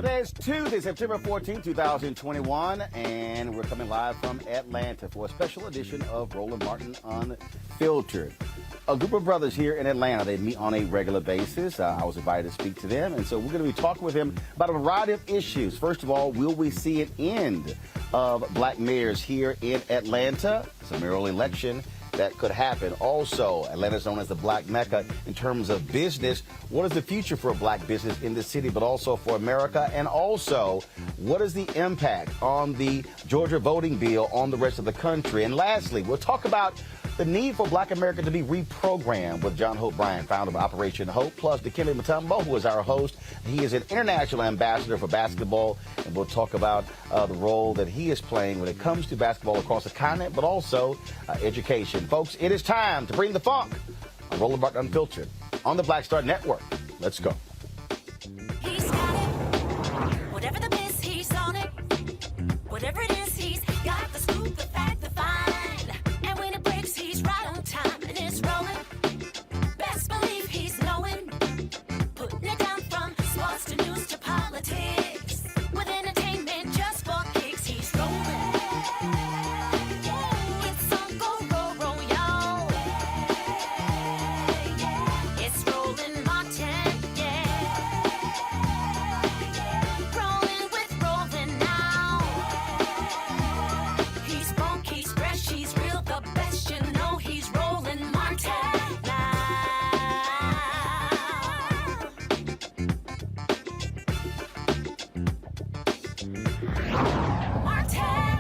Today is Tuesday, September 14, 2021, and we're coming live from Atlanta for a special edition of Roland Martin Unfiltered. A group of brothers here in Atlanta, they meet on a regular basis. I was invited to speak to them, and so we're going to be talking with them about a variety of issues. First of all, will we see an end of black mayors here in Atlanta? It's a mayoral election that could happen. Also, Atlanta is known as the Black Mecca in terms of business. What is the future for black business in the city, but also for America? And also, what is the impact on the Georgia voting bill on the rest of the country? And lastly, we'll talk about the need for black America to be reprogrammed with John Hope Bryant, founder of Operation Hope, plus Dikembe Mutombo, who is our host. He is an international ambassador for basketball, and we'll talk about the role that he is playing when it comes to basketball across the continent, but also education. Folks, it is time to bring the funk on Roland Martin Unfiltered on the Black Star Network. Let's go. He's got it. Whatever the miss, he's on it. Whatever it is, he's got the scoop, the fact, the find. And when it breaks, he's right on time and it's rolling. Best believe he's knowing. Putting it down from sports to news to politics. With entertainment just for kicks, he's rolling. It's on go, roll, y'all. It's Roland Martin, yeah. Rolling with Roland now. He's funk, he's fresh, he's real, the best, you know he's Roland Martin now. Martin.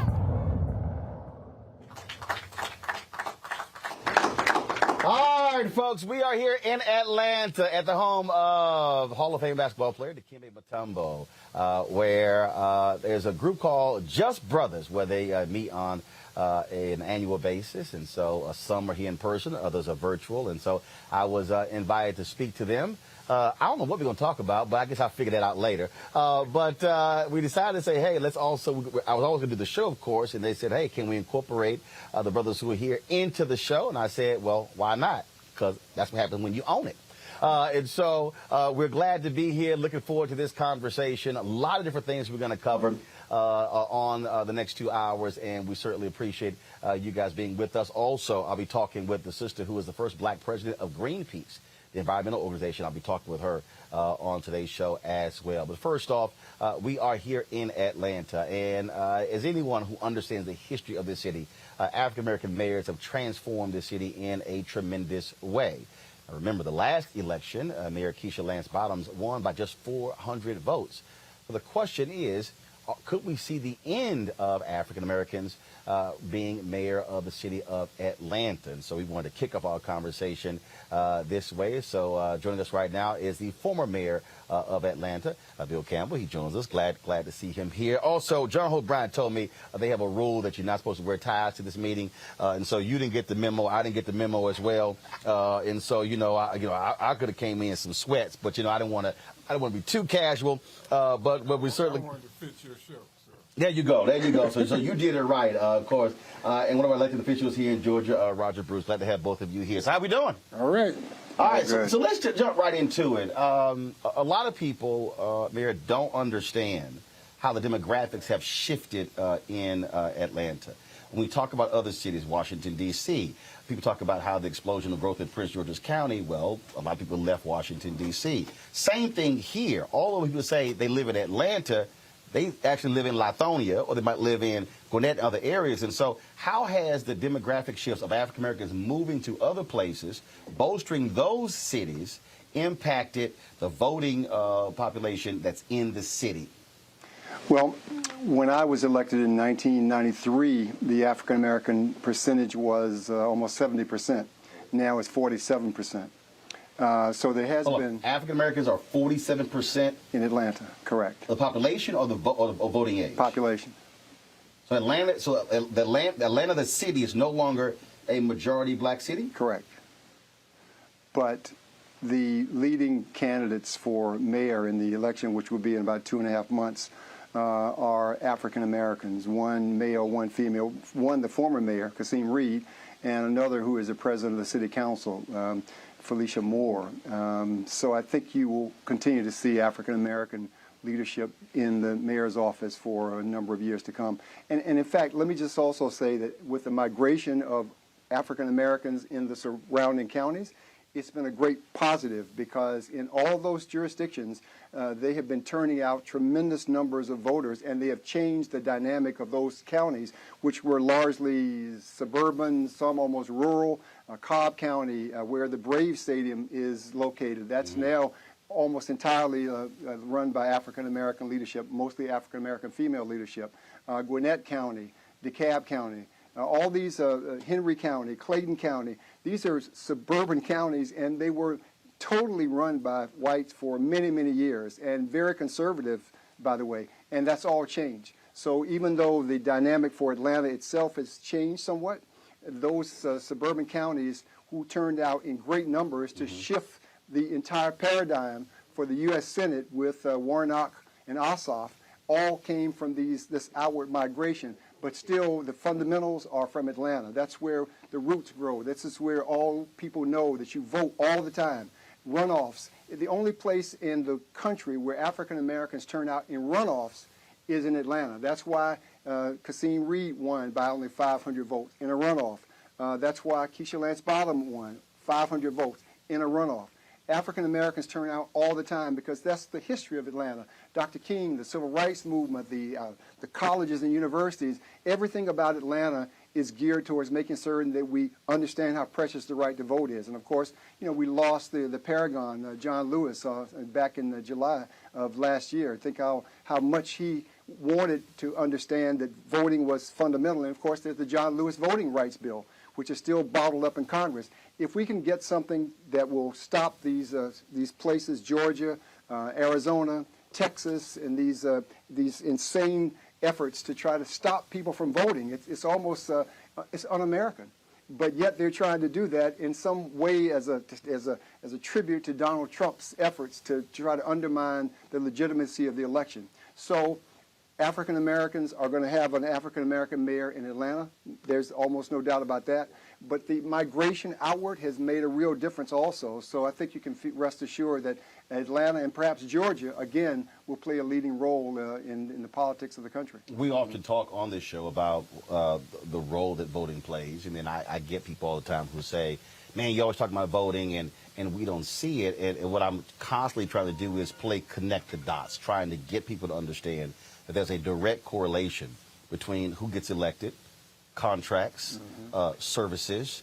All right, folks, we are here in Atlanta at the home of Hall of Fame basketball player Dikembe Mutombo, where there's a group called Just Brothers, where they meet on an annual basis. And so some are here in person, others are virtual. And so I was invited to speak to them. I don't know what we're going to talk about, but I guess I'll figure that out later. But we decided to say, hey, let's also, I was always going to do the show, of course, and they said, hey, can we incorporate the brothers who are here into the show? And I said, well, why not? Because that's what happens when you own it. And so we're glad to be here, looking forward to this conversation. A lot of different things we're going to cover on the next 2 hours, and we certainly appreciate you guys being with us. Also, I'll be talking with the sister who is the first black president of Greenpeace, the environmental organization. I'll be talking with her on today's show as well. But first off, we are here in Atlanta, and as anyone who understands the history of this city, African-American mayors have transformed this city in a tremendous way. Now, remember, the last election, Mayor Keisha Lance Bottoms won by just 400 votes. So the question is, could we see the end of African Americans being mayor of the city of Atlanta? And so we wanted to kick off our conversation this way. So joining us right now is the former mayor of Atlanta, Bill Campbell. He joins us. Glad to see him here. Also, John Hope Bryant told me they have a rule that you're not supposed to wear ties to this meeting, and so you didn't get the memo. I didn't get the memo as well, and so I could have came in some sweats, but I didn't want to be too casual, but we certainly. I wanted to fit your show, sir. There you go. So you did it right, of course. And one of our elected officials here in Georgia, Roger Bruce. Glad to have both of you here. So how we doing? All right. All right, so let's just jump right into it. A lot of people, Mayor, don't understand how the demographics have shifted in Atlanta. When we talk about other cities, Washington, D.C., people talk about how the explosion of growth in Prince George's County, well, a lot of people left Washington, D.C. Same thing here. Although people say they live in Atlanta, they actually live in Lithonia, or they might live in Gwinnett and other areas. And so how has the demographic shifts of African Americans moving to other places, bolstering those cities, impacted the voting population that's in the city? Well, when I was elected in 1993, the African American percentage was almost 70%. Now it's 47%. So there has been. African Americans are 47% in Atlanta, correct. The population or the voting age? Population. So Atlanta, the city, is no longer a majority black city? Correct. But the leading candidates for mayor in the election, which will be in about 2.5 months, are African Americans. One male, one female. One, the former mayor, Kasim Reed, and another who is the president of the city council, Felicia Moore. So I think you will continue to see African American leadership in the mayor's office for a number of years to come. And in fact, let me just also say that with the migration of African Americans in the surrounding counties, it's been a great positive because in all those jurisdictions, they have been turning out tremendous numbers of voters, and they have changed the dynamic of those counties, which were largely suburban, some almost rural. Cobb County, where the Braves Stadium is located, that's now almost entirely run by African American leadership, mostly African American female leadership. Gwinnett County, DeKalb County, all these, Henry County, Clayton County, these are suburban counties, and they were totally run by whites for many, many years, and very conservative, by the way, and that's all changed. So even though the dynamic for Atlanta itself has changed somewhat, those suburban counties who turned out in great numbers to shift the entire paradigm for the U.S. Senate with Warnock and Ossoff all came from this outward migration. But still, the fundamentals are from Atlanta. That's where the roots grow. This is where all people know that you vote all the time. Runoffs. The only place in the country where African Americans turn out in runoffs is in Atlanta. That's why Kasim Reed won by only 500 votes in a runoff. That's why Keisha Lance Bottom won 500 votes in a runoff. African Americans turn out all the time because that's the history of Atlanta. Dr. King, the civil rights movement, the colleges and universities, everything about Atlanta is geared towards making certain that we understand how precious the right to vote is. And of course, you know, we lost the paragon, John Lewis, back in July of last year. Think how much he wanted to understand that voting was fundamental. And of course, there's the John Lewis Voting Rights Bill, which is still bottled up in Congress. If we can get something that will stop these places, Georgia, Arizona, Texas, and these insane efforts to try to stop people from voting, it's almost it's un-American. But yet they're trying to do that in some way as a tribute to Donald Trump's efforts to try to undermine the legitimacy of the election. So African Americans are going to have an African American mayor in Atlanta. There's almost no doubt about that. But the migration outward has made a real difference also. So I think you can rest assured that Atlanta and perhaps Georgia, again, will play a leading role in the politics of the country. We often talk on this show about the role that voting plays. And then I get people all the time who say, man, you always talk about voting and we don't see it. And what I'm constantly trying to do is connect the dots, trying to get people to understand that there's a direct correlation between who gets elected, contracts, services.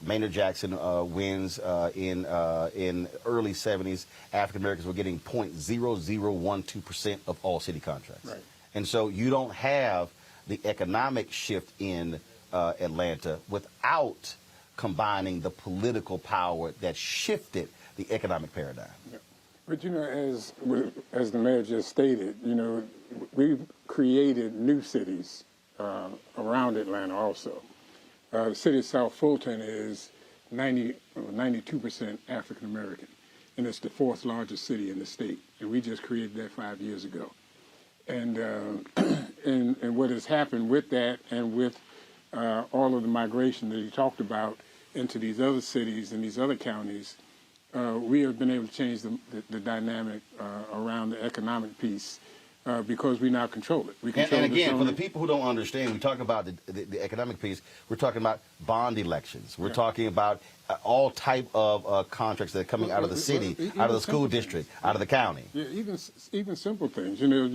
Maynard Jackson wins in early 70s. African Americans were getting 0.0012% of all city contracts. Right. And so you don't have the economic shift in Atlanta without combining the political power that shifted the economic paradigm. Yeah. But, you know, as the mayor just stated, you know, we've created new cities around Atlanta also. The city of South Fulton is 92% African American, and it's the fourth largest city in the state. And we just created that 5 years ago. And and what has happened with that, and with all of the migration that he talked about into these other cities and these other counties, we have been able to change the dynamic around the economic piece. Because we now control it. We control and again, for the people who don't understand, we talk about the economic piece. We're talking about bond elections. We're talking about all type of contracts that are coming out of the city, out of the school district, out of the county. Yeah, even simple things. You know,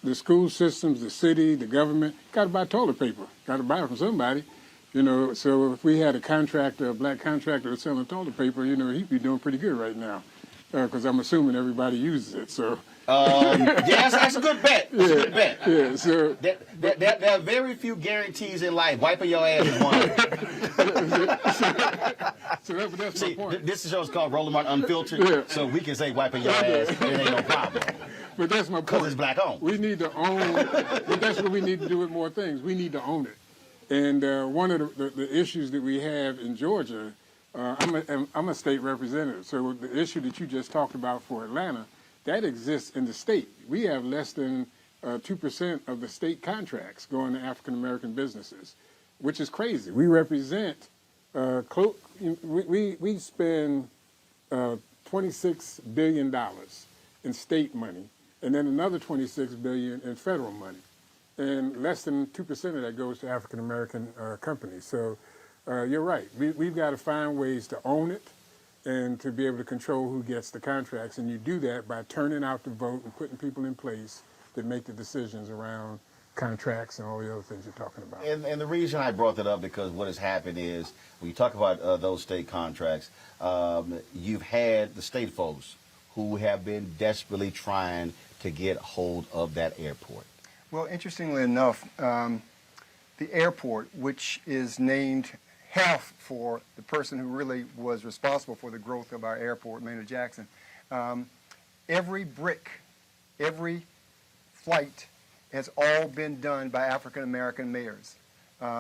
the school systems, the city, the government, got to buy toilet paper. Got to buy it from somebody. You know, so if we had a contractor, a black contractor that's selling toilet paper, you know, he'd be doing pretty good right now. Because I'm assuming everybody uses it, so. Yes, that's a good bet. That's a good bet. Yeah, so there are very few guarantees in life. Wiping your ass is one. So that's my point. This show is called Roland Martin Unfiltered, so we can say wiping your ass, it ain't no problem. But that's my point. Because it's black owned. We need to own, but that's what we need to do with more things. We need to own it. And one of the issues that we have in Georgia, I'm a state representative, so the issue that you just talked about for Atlanta, that exists in the state. We have less than 2% of the state contracts going to African-American businesses, which is crazy. We represent, we spend $26 billion in state money, and then another $26 billion in federal money. And less than 2% of that goes to African-American companies. So you're right. We've got to find ways to own it and to be able to control who gets the contracts. And you do that by turning out the vote and putting people in place that make the decisions around contracts and all the other things you're talking about. And the reason I brought that up, because what has happened is, when you talk about those state contracts, you've had the state folks who have been desperately trying to get hold of that airport. Well, interestingly enough, the airport, which is named half for the person who really was responsible for the growth of our airport, Maynard Jackson, every brick, every flight has all been done by African-American mayors,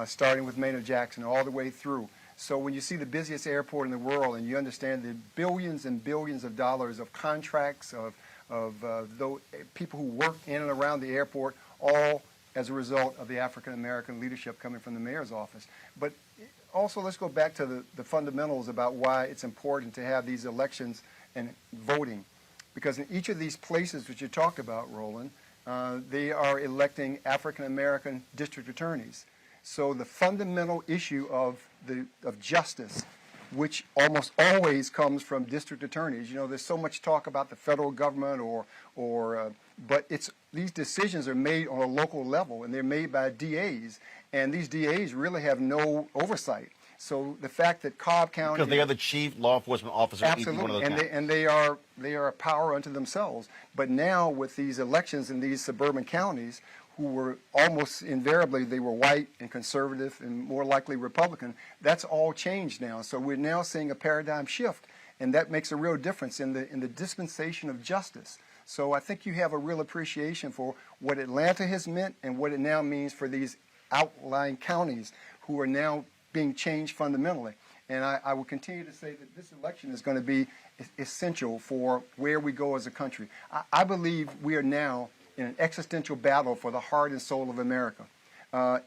starting with Maynard Jackson all the way through. So when you see the busiest airport in the world and you understand the billions and billions of dollars of contracts, of those people who work in and around the airport, all as a result of the African-American leadership coming from the mayor's office. But also, let's go back to the fundamentals about why it's important to have these elections and voting. Because in each of these places that you talked about, Roland, they are electing African-American district attorneys. So the fundamental issue of justice, which almost always comes from district attorneys. You know, there's so much talk about the federal government but these decisions are made on a local level, and they're made by DAs, and these DAs really have no oversight. So the fact that Cobb County, because they are the chief law enforcement officer, absolutely, and they are a power unto themselves. But now with these elections in these suburban counties, who were almost invariably, they were white and conservative and more likely Republican, that's all changed now. So we're now seeing a paradigm shift, and that makes a real difference in the dispensation of justice. So I think you have a real appreciation for what Atlanta has meant and what it now means for these outlying counties who are now being changed fundamentally. And I will continue to say that this election is going to be essential for where we go as a country. I believe we are now in an existential battle for the heart and soul of America.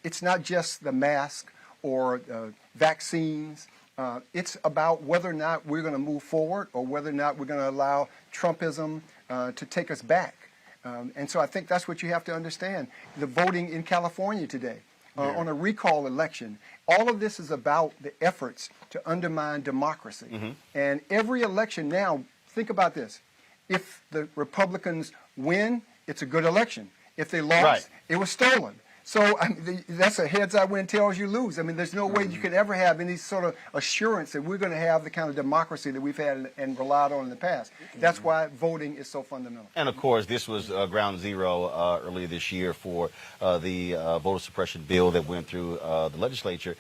It's not just the mask or vaccines. It's about whether or not we're going to move forward or whether or not we're going to allow Trumpism to take us back. And so I think that's what you have to understand. The voting in California today on a recall election, all of this is about the efforts to undermine democracy. Mm-hmm. And every election now, think about this. If the Republicans win, it's a good election. If they lost, it was stolen. So that's a heads I win, tails you lose. I mean, there's no way you could ever have any sort of assurance that we're going to have the kind of democracy that we've had and relied on in the past. That's why voting is so fundamental. And, of course, this was ground zero earlier this year for the voter suppression bill that went through the legislature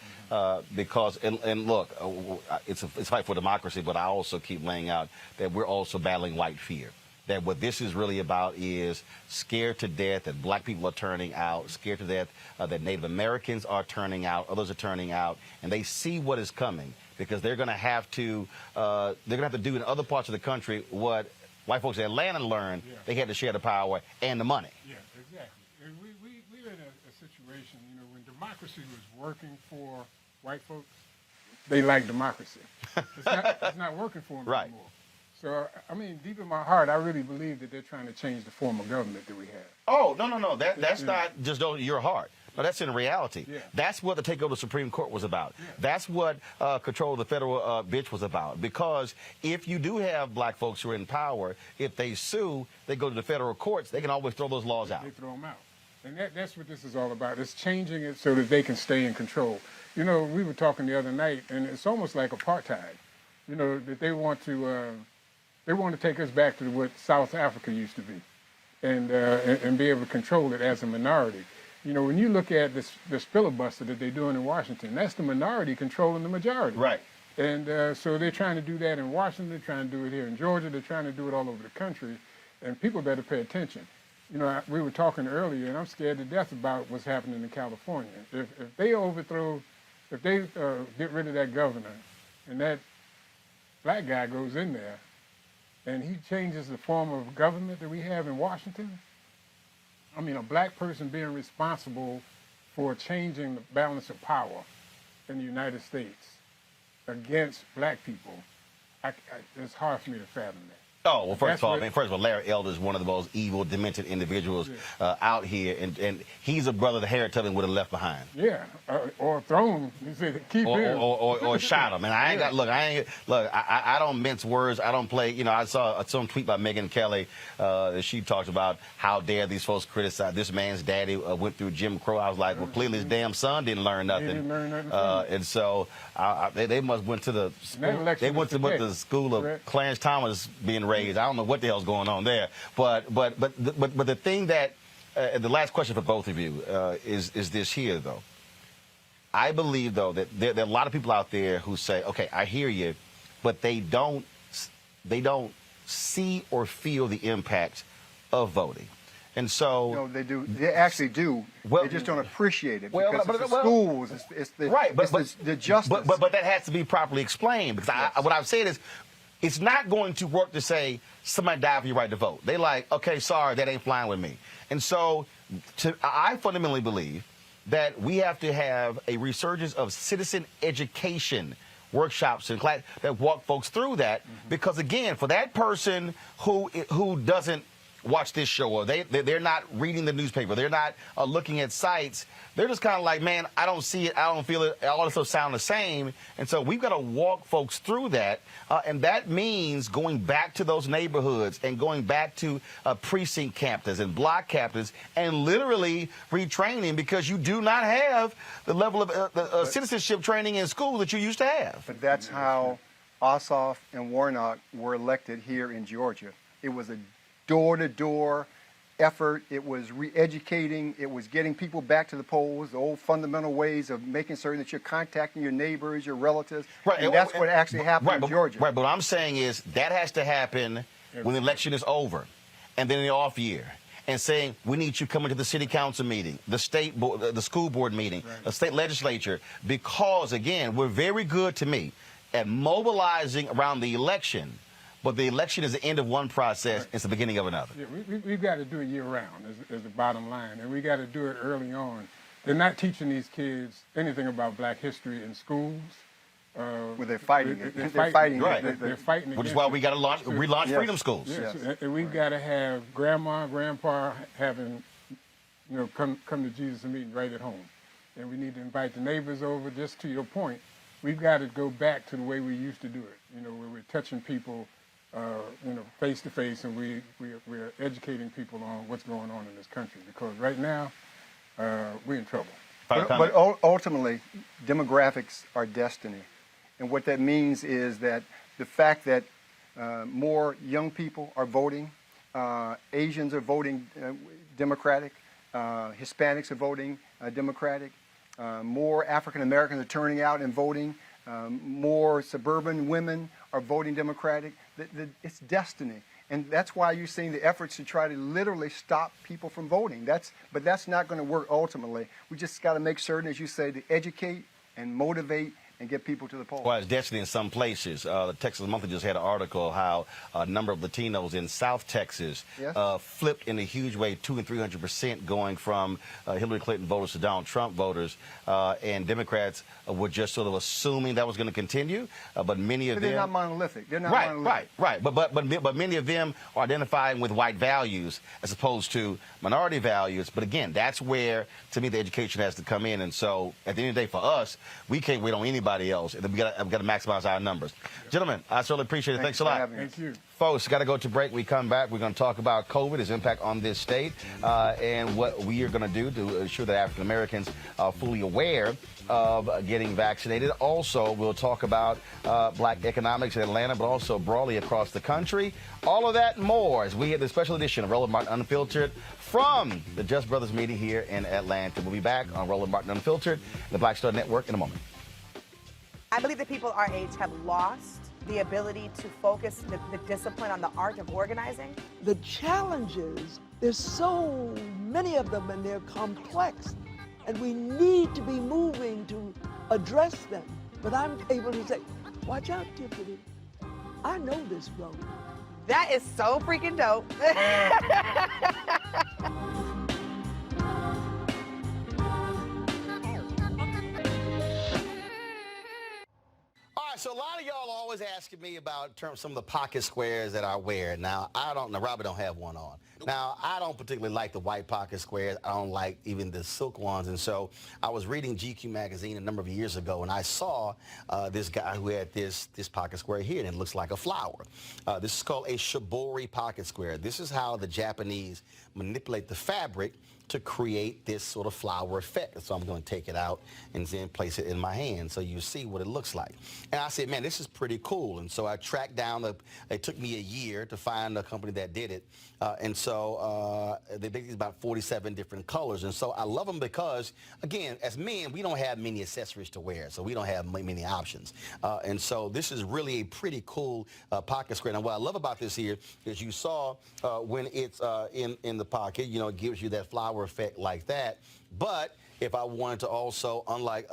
because, and look, it's a fight for democracy, but I also keep laying out that we're also battling white fear. That what this is really about is scared to death that black people are turning out, scared to death that Native Americans are turning out, others are turning out, and they see what is coming because they're going to have to do in other parts of the country what white folks in Atlanta learned. Yeah. They had to share the power and the money. Yeah, exactly. And we're in a situation, you know, when democracy was working for white folks, they like democracy. It's not working for them anymore. So, I mean, deep in my heart, I really believe that they're trying to change the form of government that we have. Oh, no. That's not just your heart. No, that's in reality. Yeah. That's what the takeover of the Supreme Court was about. Yeah. That's what control of the federal bench was about. Because if you do have black folks who are in power, if they sue, they go to the federal courts, they can always throw those laws out. They throw them out. And that's what this is all about. It's changing it so that they can stay in control. You know, we were talking the other night, and it's almost like apartheid. You know, that they want to take us back to what South Africa used to be and be able to control it as a minority. You know, when you look at this filibuster that they're doing in Washington, that's the minority controlling the majority. Right. And so they're trying to do that in Washington, they're trying to do it here in Georgia, they're trying to do it all over the country, and people better pay attention. You know, we were talking earlier, and I'm scared to death about what's happening in California. If they get rid of that governor, and that black guy goes in there, and he changes the form of government that we have in Washington, I mean, a black person being responsible for changing the balance of power in the United States against black people, it's hard for me to fathom that. Oh, well, first of all, Larry Elder is one of the most evil, demented individuals out here, and he's a brother that Harriet Tubman would have left behind. Yeah, or thrown. He said, keep him. Or shot him. And I ain't got, look, I don't mince words. I don't play, I saw some tweet by Megyn Kelly. She talked about how dare these folks criticize this man's daddy went through Jim Crow. I was like, well, clearly his damn son didn't learn nothing. He didn't learn nothing. And so they must went to the school of Clarence Thomas being raised. I don't know what the hell's going on there. But the thing that the last question for both of you is this here though. I believe though that there are a lot of people out there who say, okay, I hear you, but they don't see or feel the impact of voting. And so no, they do. They actually do. Well, they just don't appreciate it well, because but, it's the schools. It's the right, but the justice. But that has to be properly explained because yes. what I've said is, it's not going to work to say somebody died for your right to vote. They like, okay, sorry, that ain't flying with me. And so, I fundamentally believe that we have to have a resurgence of citizen education workshops and class that walk folks through that because again, for that person who doesn't watch this show or they're not reading the newspaper, they're not looking at sites, they're just kind of like, man, I don't see it, I don't feel it, all this stuff sound the same. And so we've got to walk folks through that, and that means going back to those neighborhoods and going back to precinct captains and block captains and literally retraining because you do not have the level of citizenship training in school that you used to have. But that's how Ossoff and Warnock were elected here in Georgia. It was a door-to-door effort. It was re-educating. It was getting people back to the polls, the old fundamental ways of making certain that you're contacting your neighbors, your relatives. Right. And that's what actually happened in Georgia. Right, but what I'm saying is that has to happen when the election is over and then in the off year. And saying, we need you coming to the city council meeting, the state board, the school board meeting, the state legislature, because, again, we're very good to me at mobilizing around the election. But the election is the end of one process. Right. It's the beginning of another. Yeah, we've got to do it year-round is the bottom line, and we got to do it early on. They're not teaching these kids anything about black history in schools. Well, they're fighting it. They're fighting right. They're fighting which is why we got to relaunch yes. freedom schools. Yes. Yes. And we've got to have grandma, grandpa having, come to Jesus meeting right at home. And we need to invite the neighbors over, just to your point. We've got to go back to the way we used to do it, where we're touching people face to face, and we're educating people on what's going on in this country. Because right now, we're in trouble. But ultimately, demographics are destiny. And what that means is that the fact that more young people are voting, Asians are voting Democratic, Hispanics are voting Democratic, more African Americans are turning out and voting, more suburban women are voting Democratic. It's destiny. And that's why you're seeing the efforts to try to literally stop people from voting. But that's not going to work ultimately. We just got to make certain, as you say, to educate and motivate and get people to the polls. Well, it's destiny in some places. The Texas Monthly just had an article how a number of Latinos in South Texas flipped in a huge way, 200% and 300%, going from Hillary Clinton voters to Donald Trump voters. And Democrats were just sort of assuming that was going to continue. But many of them... They're not monolithic. They're not monolithic. Right. But many of them are identifying with white values as opposed to minority values. But again, that's where, to me, the education has to come in. And so, at the end of the day, for us, we can't wait on anybody else. And we got to maximize our numbers. Gentlemen, I certainly appreciate it. Thanks a lot. Thank you. Folks, got to go to break. We come back. We're going to talk about COVID, its impact on this state, and what we are going to do to ensure that African Americans are fully aware of getting vaccinated. Also, we'll talk about black economics in Atlanta, but also broadly across the country. All of that and more as we have the special edition of Roland Martin Unfiltered from the Just Brothers meeting here in Atlanta. We'll be back on Roland Martin Unfiltered, the Black Star Network, in a moment. I believe that people our age have lost the ability to focus the discipline on the art of organizing. The challenges, there's so many of them and they're complex, and we need to be moving to address them. But I'm able to say, watch out, Tiffany, I know this road. That is so freaking dope. So a lot of y'all always asking me about some of the pocket squares that I wear. Now, Robert don't have one on. Now, I don't particularly like the white pocket squares. I don't like even the silk ones. And so I was reading GQ magazine a number of years ago, and I saw this guy who had this pocket square here, and it looks like a flower. This is called a shibori pocket square. This is how the Japanese manipulate the fabric to create this sort of flower effect. So I'm going to take it out and then place it in my hand so you see what it looks like. And I said, man, this is pretty cool. And so I tracked down, it took me a year to find a company that did it. And so they make these about 47 different colors. And so I love them because, again, as men, we don't have many accessories to wear, so we don't have many options. And so this is really a pretty cool pocket square. Now, what I love about this here is you saw when it's in the pocket, you know, it gives you that flower effect like that. But if I wanted to also, unlike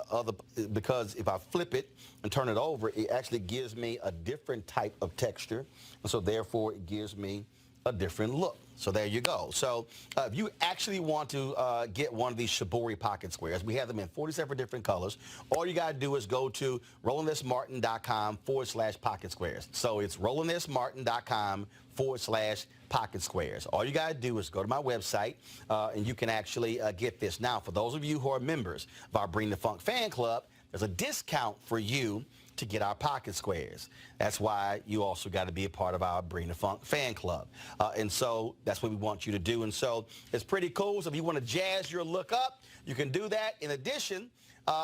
because if I flip it and turn it over, it actually gives me a different type of texture. And so therefore it gives me a different look. So there you go. So if you actually want to get one of these shibori pocket squares, we have them in 47 different colors. All you got to do is go to RolandSMartin.com/pocket squares. So it's RolandSMartin.com/pocket squares. All you got to do is go to my website and you can actually get this. Now, for those of you who are members of our Bring the Funk fan club, there's a discount for you to get our pocket squares. That's why you also got to be a part of our Bring the Funk fan club. And so that's what we want you to do. And so it's pretty cool. So if you want to jazz your look up, you can do that. In addition,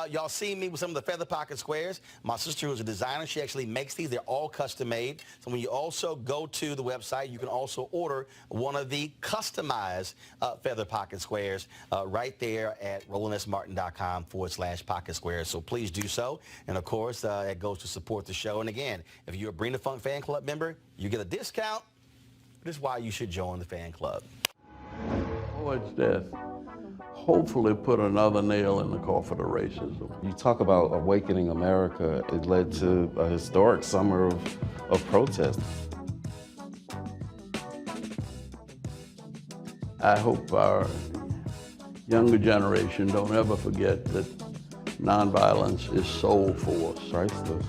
y'all see me with some of the feather pocket squares. My sister, who's a designer, she actually makes these. They're all custom made. So when you also go to the website, you can also order one of the customized feather pocket squares right there at RolandSMartin.com/pocket squares. So please do so. And of course, it goes to support the show. And again, if you're a Bring the Funk fan club member, you get a discount. This is why you should join the fan club. Towards death, hopefully put another nail in the coffin of racism. You talk about awakening America. It led to a historic summer of protest. I hope our younger generation don't ever forget that nonviolence is soul force. Priceless.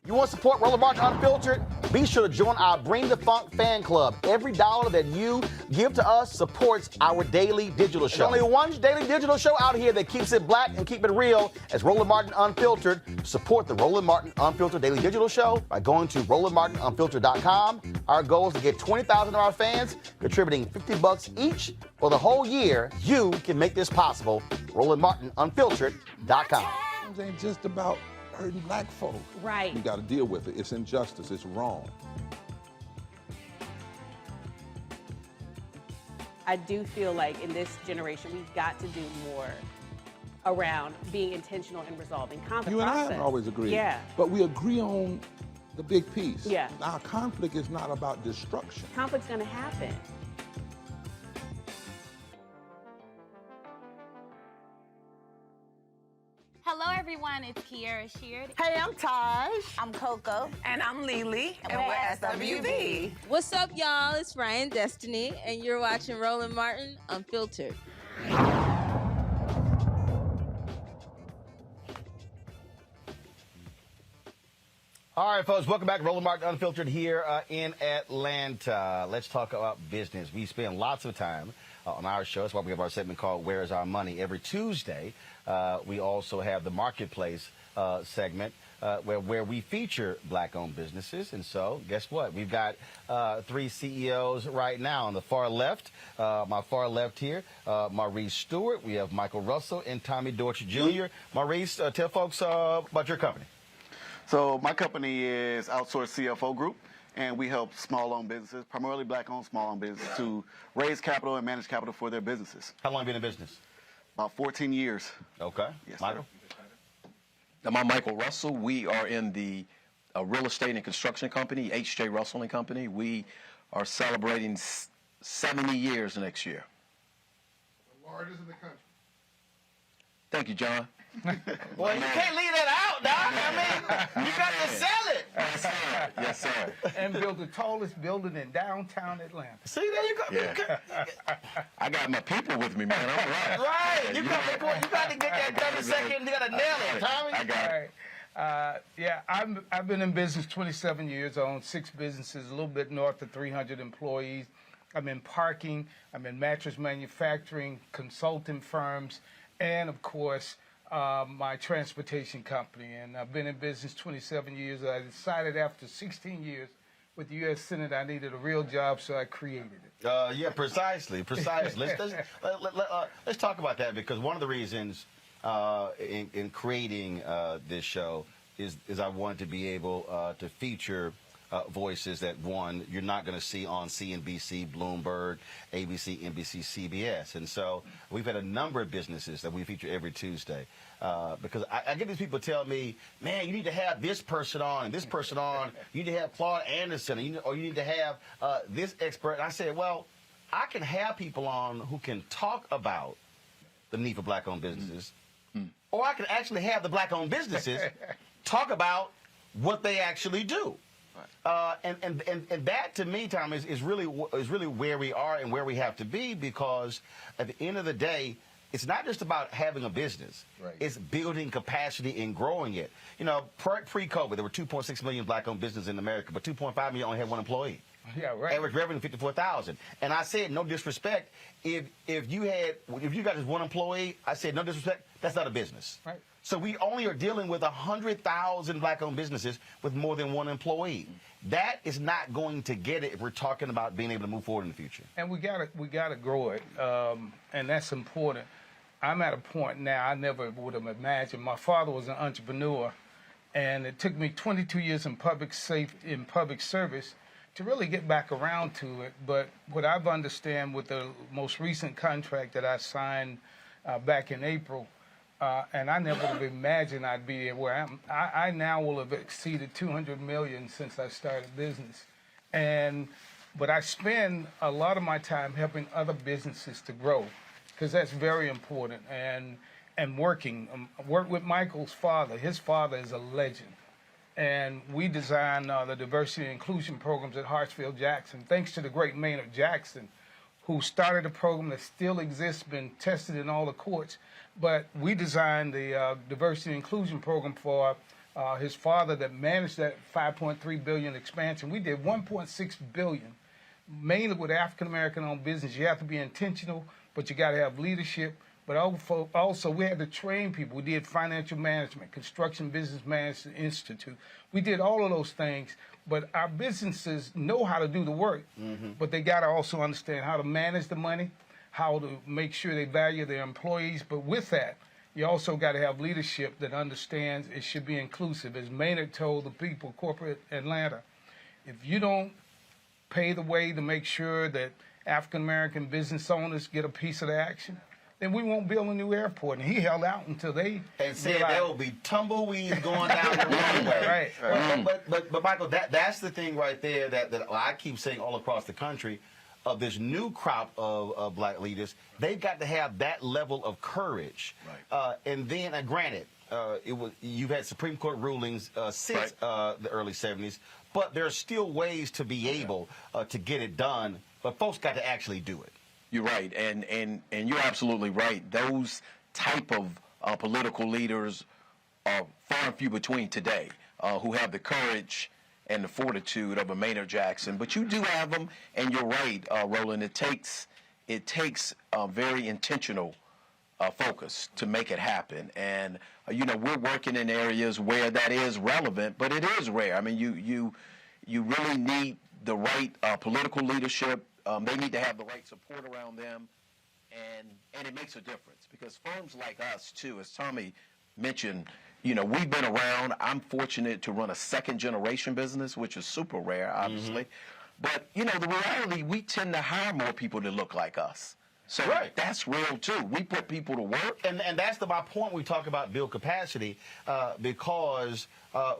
You want to support Roland Martin Unfiltered? Be sure to join our Bring the Funk fan club. Every dollar that you give to us supports our daily digital show. There's only one daily digital show out here that keeps it black and keep it real as Roland Martin Unfiltered. Support the Roland Martin Unfiltered daily digital show by going to RolandMartinUnfiltered.com. Our goal is to get 20,000 of our fans contributing $50 each for the whole year. You can make this possible. RolandMartinUnfiltered.com. It ain't just about hurting black folk. Right. You got to deal with it. It's injustice. It's wrong. I do feel like in this generation, we've got to do more around being intentional and resolving conflict. You and I haven't always agreed. Yeah. But we agree on the big piece. Yeah. Our conflict is not about destruction. Conflict's going to happen. Hello, everyone. It's Kiara Sheard. Hey, I'm Taj. I'm Coco. And I'm Lily. And we're SWV. What's up, y'all? It's Ryan Destiny, and you're watching Roland Martin Unfiltered. All right, folks, welcome back to Roland Martin Unfiltered here in Atlanta. Let's talk about business. We spend lots of time on our show. That's why we have our segment called Where's Our Money? Every Tuesday, we also have the Marketplace segment where we feature black-owned businesses. And so, guess what? We've got three CEOs right now. On the far left, my far left here, Maurice Stewart. We have Michael Russell and Tommy Dortch Jr. Maurice, tell folks about your company. So my company is Outsourced CFO Group, and we help small-owned businesses, primarily black-owned small-owned businesses, to raise capital and manage capital for their businesses. How long have you been in business? About 14 years. Okay. Yes, Michael? Now, I'm Michael Russell. We are in the real estate and construction company, H.J. Russell & Company. We are celebrating 70 years next year. The largest in the country. Thank you, John. Well, you can't leave that out, Doc. I mean, got to sell it. Yes, sir. Yes, sir. And built the tallest building in downtown Atlanta. See, there you go. Yeah. I got my people with me, man. I'm right. Right. You got to get that 30 second. You got to nail it, Tommy. I got it. Yeah, I've been in business 27 years. I own 6 businesses, a little bit north of 300 employees. I'm in parking. I'm in mattress manufacturing, consulting firms, and, of course, my transportation company. And I've been in business 27 years. I decided after 16 years with the U.S. Senate I needed a real job, so I created it. Yeah, precisely. Let's talk about that, because one of the reasons in creating this show is I wanted to be able to feature voices that, one, you're not going to see on CNBC, Bloomberg, ABC, NBC, CBS. And so we've had a number of businesses that we feature every Tuesday. Because I get these people tell me, man, you need to have this person on and this person on. You need to have Claude Anderson, or you need to have this expert. And I said, well, I can have people on who can talk about the need for black-owned businesses, or I can actually have the black-owned businesses talk about what they actually do. And that, to me, Tom, is really where we are and where we have to be, because at the end of the day, it's not just about having a business. Right. It's building capacity and growing it. You know, pre-COVID, there were 2.6 million black-owned businesses in America, but 2.5 million only had one employee. Yeah, right. Average revenue $54,000. And I said, no disrespect, if you got just one employee, I said, no disrespect, that's not a business. Right. So we only are dealing with 100,000 black-owned businesses with more than one employee. That is not going to get it if we're talking about being able to move forward in the future. And we gotta grow it, and that's important. I'm at a point now I never would have imagined. My father was an entrepreneur, and it took me 22 years in public service to really get back around to it. But what I've understand with the most recent contract that I signed back in April, and I never would have imagined I'd be where I am. I now will have exceeded 200 million since I started business, but I spend a lot of my time helping other businesses to grow, because that's very important. And working, work with Michael's father. His father is a legend, and we designed the diversity and inclusion programs at Hartsfield-Jackson, thanks to the great Maynard Jackson, who started a program that still exists, been tested in all the courts. But we designed the diversity and inclusion program for his father that managed that $5.3 billion expansion. We did $1.6 billion, mainly with African-American-owned business. You have to be intentional, but you got to have leadership. But also, we had to train people. We did financial management, Construction Business Management Institute. We did all of those things. But our businesses know how to do the work, but they got to also understand how to manage the money, how to make sure they value their employees. But with that, you also got to have leadership that understands it should be inclusive. As Maynard told the people, corporate Atlanta, if you don't pay the way to make sure that African-American business owners get a piece of the action, then we won't build a new airport. And he held out until they... And said there will be tumbleweeds going down the runway. Right. But Michael, that's the thing right there that I keep saying all across the country, of this new crop of black leaders. They've got to have that level of courage. Right. And then, granted, you've had Supreme Court rulings since the early 70s, but there are still ways to be able to get it done, but folks got to actually do it. You're right, and you're absolutely right. Those type of political leaders are far and few between today who have the courage and the fortitude of a Maynard Jackson. But you do have them, and you're right, Roland. It takes a very intentional focus to make it happen. And we're working in areas where that is relevant, but it is rare. I mean, you really need the right political leadership. They need to have the right support around them, and it makes a difference, because firms like us too, as Tommy mentioned, we've been around. I'm fortunate to run a second-generation business, which is super rare, obviously. But the reality, we tend to hire more people that look like us. So that's real too. We put people to work. And that's my point. We talk about build capacity because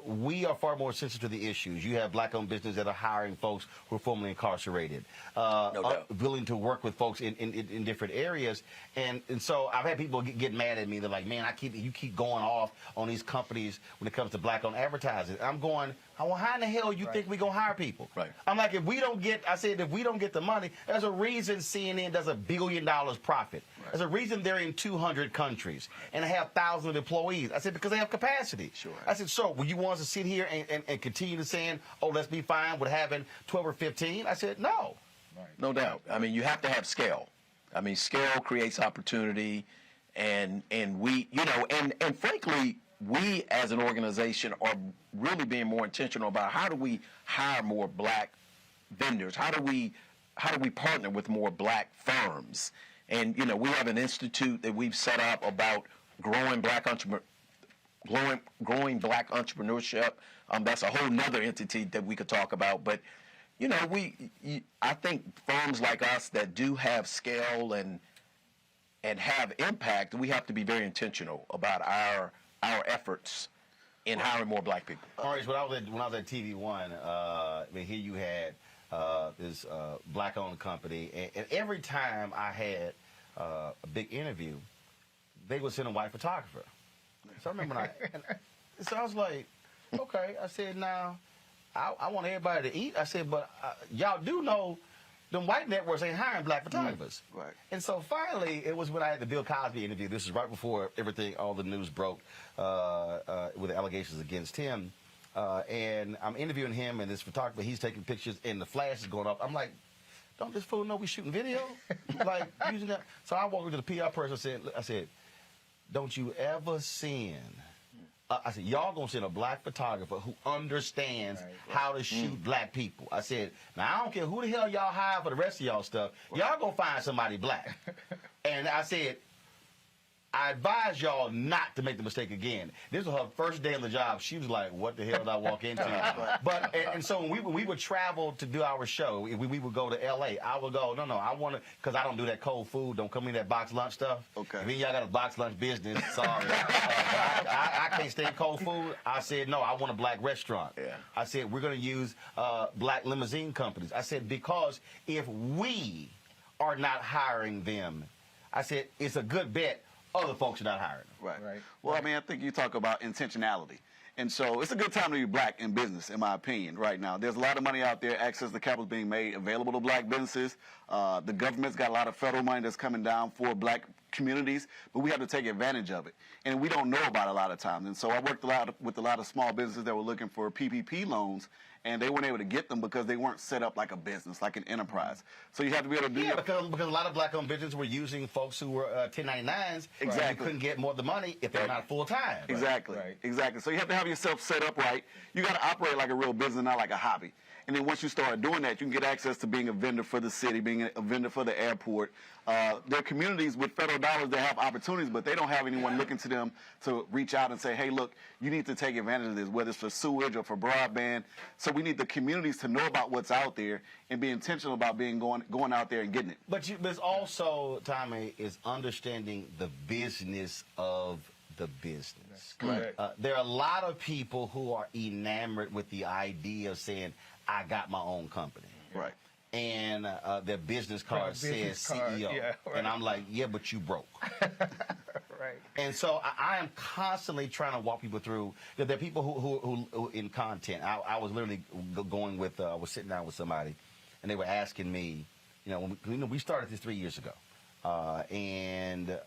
we are far more sensitive to the issues. You have black-owned businesses that are hiring folks who are formerly incarcerated, willing to work with folks in different areas. And so I've had people get mad at me. They're like, man, you keep going off on these companies when it comes to black-owned advertising. I'm going, well, how in the hell you think we're going to hire people? Right. I'm like, if we don't get the money, there's a reason CNN does $1 billion profit. Right. There's a reason they're in 200 countries and they have thousands of employees. I said, because they have capacity. Sure. I said, so will you want us to sit here and continue to saying, oh, let's be fine with having 12 or 15? I said, no. Right. No doubt. I mean, you have to have scale. I mean, scale creates opportunity, and we, and frankly, we as an organization are really being more intentional about how do we hire more black vendors? How do we partner with more black firms? And we have an institute that we've set up about growing black entrepreneurship. That's a whole nother entity that we could talk about. But I think firms like us that do have scale and have impact, we have to be very intentional about our efforts in hiring more black people. Orange, when I was at TV One, here you had this black-owned company, and every time I had a big interview, they would send a white photographer. So I remember so I was like, okay. I said, now, I want everybody to eat. I said, but y'all do know them white networks ain't hiring black photographers. Right. And so finally, it was when I had the Bill Cosby interview. This is right before all the news broke with the allegations against him. And I'm interviewing him and this photographer, he's taking pictures and the flash is going off. I'm like, don't this fool know we shooting video? Like, using that. So I walked into the PR person I said, don't you ever send, I said, y'all gonna send a black photographer who understands how to shoot black people. I said, now I don't care who the hell y'all hire for the rest of y'all stuff, y'all gonna find somebody black. And I said, I advise y'all not to make the mistake again. This was her first day on the job. She was like, what the hell did I walk into? But and so when we would travel to do our show, we would go to L.A., I would go, no, I want to, because I don't do that cold food, don't come in that box lunch stuff. Okay. If any of y'all got a box lunch business, sorry. I can't stand cold food. I said, no, I want a black restaurant. Yeah. I said, we're going to use black limousine companies. I said, because if we are not hiring them, I said, it's a good bet other folks are not hiring them. Right. Well, I mean, I think you talk about intentionality. And so it's a good time to be black in business, in my opinion, right now. There's a lot of money out there. Access to capital is being made available to black businesses. The government's got a lot of federal money that's coming down for black communities, but we have to take advantage of it. And we don't know about it a lot of times. And so I worked with a lot of small businesses that were looking for PPP loans, and they weren't able to get them because they weren't set up like a business, like an enterprise. So you have to be able to do because a lot of black-owned businesses were using folks who were 1099s. Exactly. And couldn't get more of the money if they're not full-time. Exactly. Exactly. So you have to have yourself set up right. You got to operate like a real business, not like a hobby. And then once you start doing that, you can get access to being a vendor for the city, being a vendor for the airport. There are communities with federal dollars that have opportunities, but they don't have anyone looking to them to reach out and say, hey, look, you need to take advantage of this, whether it's for sewage or for broadband. So we need the communities to know about what's out there and be intentional about going out there and getting it. But there's also, Tommy, is understanding the business of the business. Correct. There are a lot of people who are enamored with the idea of saying, I got my own company. Right. And their business card says CEO. Yeah, right. And I'm like, yeah, but you broke. Right. And so I am constantly trying to walk people through. There are people who in content. I was literally going with, I was sitting down with somebody, and they were asking me, when we started this 3 years ago. And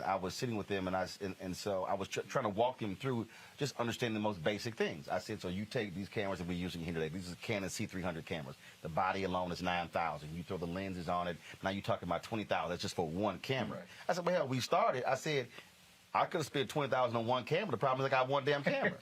I was sitting with them, and so I was trying to walk them through just understanding the most basic things. I said, so you take these cameras that we're using here today. These are Canon C300 cameras. The body alone is $9,000. You throw the lenses on it. Now you're talking about $20,000. That's just for one camera. Right. I said, well, hell, we started. I said, I could have spent $20,000 on one camera. The problem is I got one damn camera.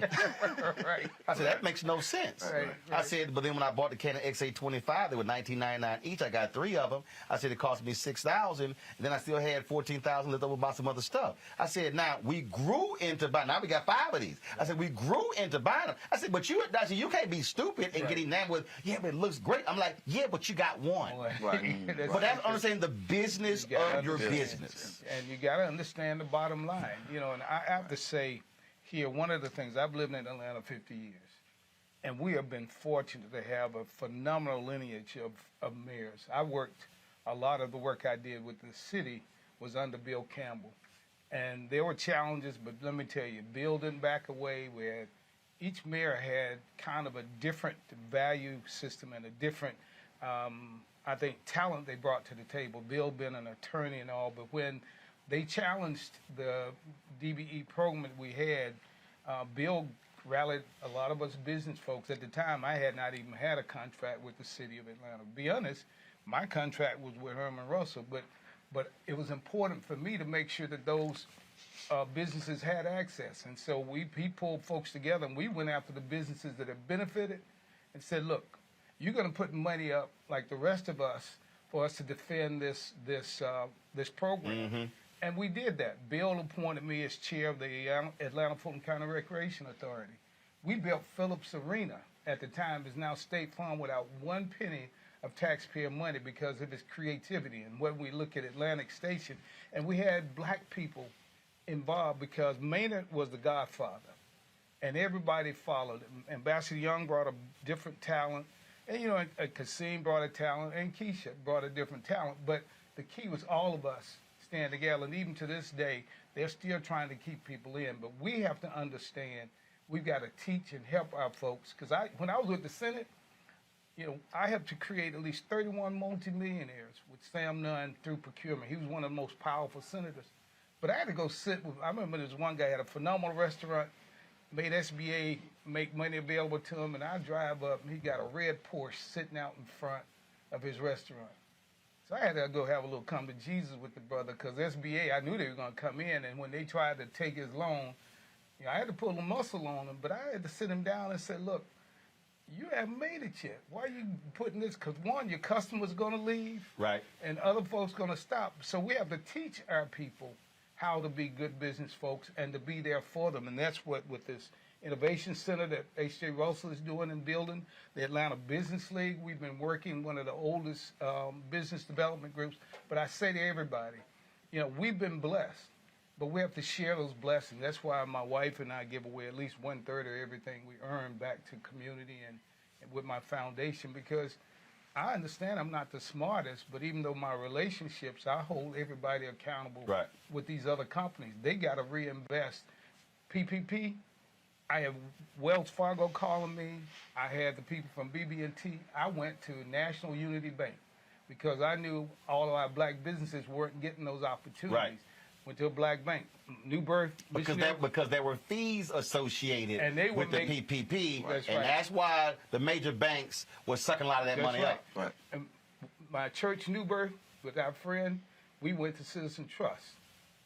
Right. I said, that makes no sense. Right. I said, but then when I bought the Canon XA25, they were $19.99 each. I got 3 of them. I said, it cost me $6,000, and then I still had $14,000 left over about some other stuff. I said, now, we grew into buying. Now we got 5 of these. I said, we grew into buying them. I said, but you can't be stupid and get enamored with, yeah, but it looks great. I'm like, yeah, but you got one. Right. But that's understanding the business of your business. And you got to understand the bottom line. You know, and I have to say here, one of the things, I've lived in Atlanta 50 years, and we have been fortunate to have a phenomenal lineage of mayors. A lot of the work I did with the city was under Bill Campbell. And there were challenges, but let me tell you, Bill didn't back away. Where each mayor had kind of a different value system and a different, I think, talent they brought to the table. Bill being an attorney and all, but when they challenged the DBE program that we had, Bill rallied a lot of us business folks. At the time, I had not even had a contract with the city of Atlanta. To be honest, my contract was with Herman Russell, but it was important for me to make sure that those businesses had access. And so he pulled folks together, and we went after the businesses that have benefited and said, look, you're going to put money up like the rest of us for us to defend this program. Mm-hmm. And we did that. Bill appointed me as chair of the Atlanta Fulton County Recreation Authority. We built Phillips Arena at the time, is now State Farm, without one penny of taxpayer money because of its creativity. And when we look at Atlantic Station, and we had black people involved because Maynard was the godfather, and everybody followed him. Ambassador Young brought a different talent, and you know, Kasim brought a talent, and Keisha brought a different talent. But the key was all of us stand together, and even to this day, they're still trying to keep people in. But we have to understand we've got to teach and help our folks. Because when I was with the Senate, you know, I helped to create at least 31 multimillionaires with Sam Nunn through procurement. He was one of the most powerful senators. But I had to go sit with, I remember this one guy had a phenomenal restaurant, made SBA make money available to him, and I drive up, and he got a red Porsche sitting out in front of his restaurant. So I had to go have a little come to Jesus with the brother, because SBA, I knew they were going to come in, and when they tried to take his loan, you know, I had to pull a muscle on him, but I had to sit him down and say, look, you haven't made it yet. Why are you putting this? Because one, your customer's going to leave. Right. And other folks going to stop. So we have to teach our people how to be good business folks and to be there for them. And that's what, with this Innovation Center that H.J. Russell is doing and building, the Atlanta Business League, we've been working, one of the oldest business development groups. But I say to everybody, you know, we've been blessed, but we have to share those blessings. That's why my wife and I give away at least 1/3 of everything we earn back to community and with my foundation, because I understand I'm not the smartest, but even though my relationships, I hold everybody accountable with these other companies. They got to reinvest. PPP, I have Wells Fargo calling me. I had the people from BB&T. I went to National Unity Bank because I knew all of our black businesses weren't getting those opportunities. Right. Went to a black bank, New Birth. Because there were fees associated with the PPP, That's and right. that's why the major banks were sucking a lot of that money up. Right. And my church, New Birth, with our friend, we went to Citizen Trust.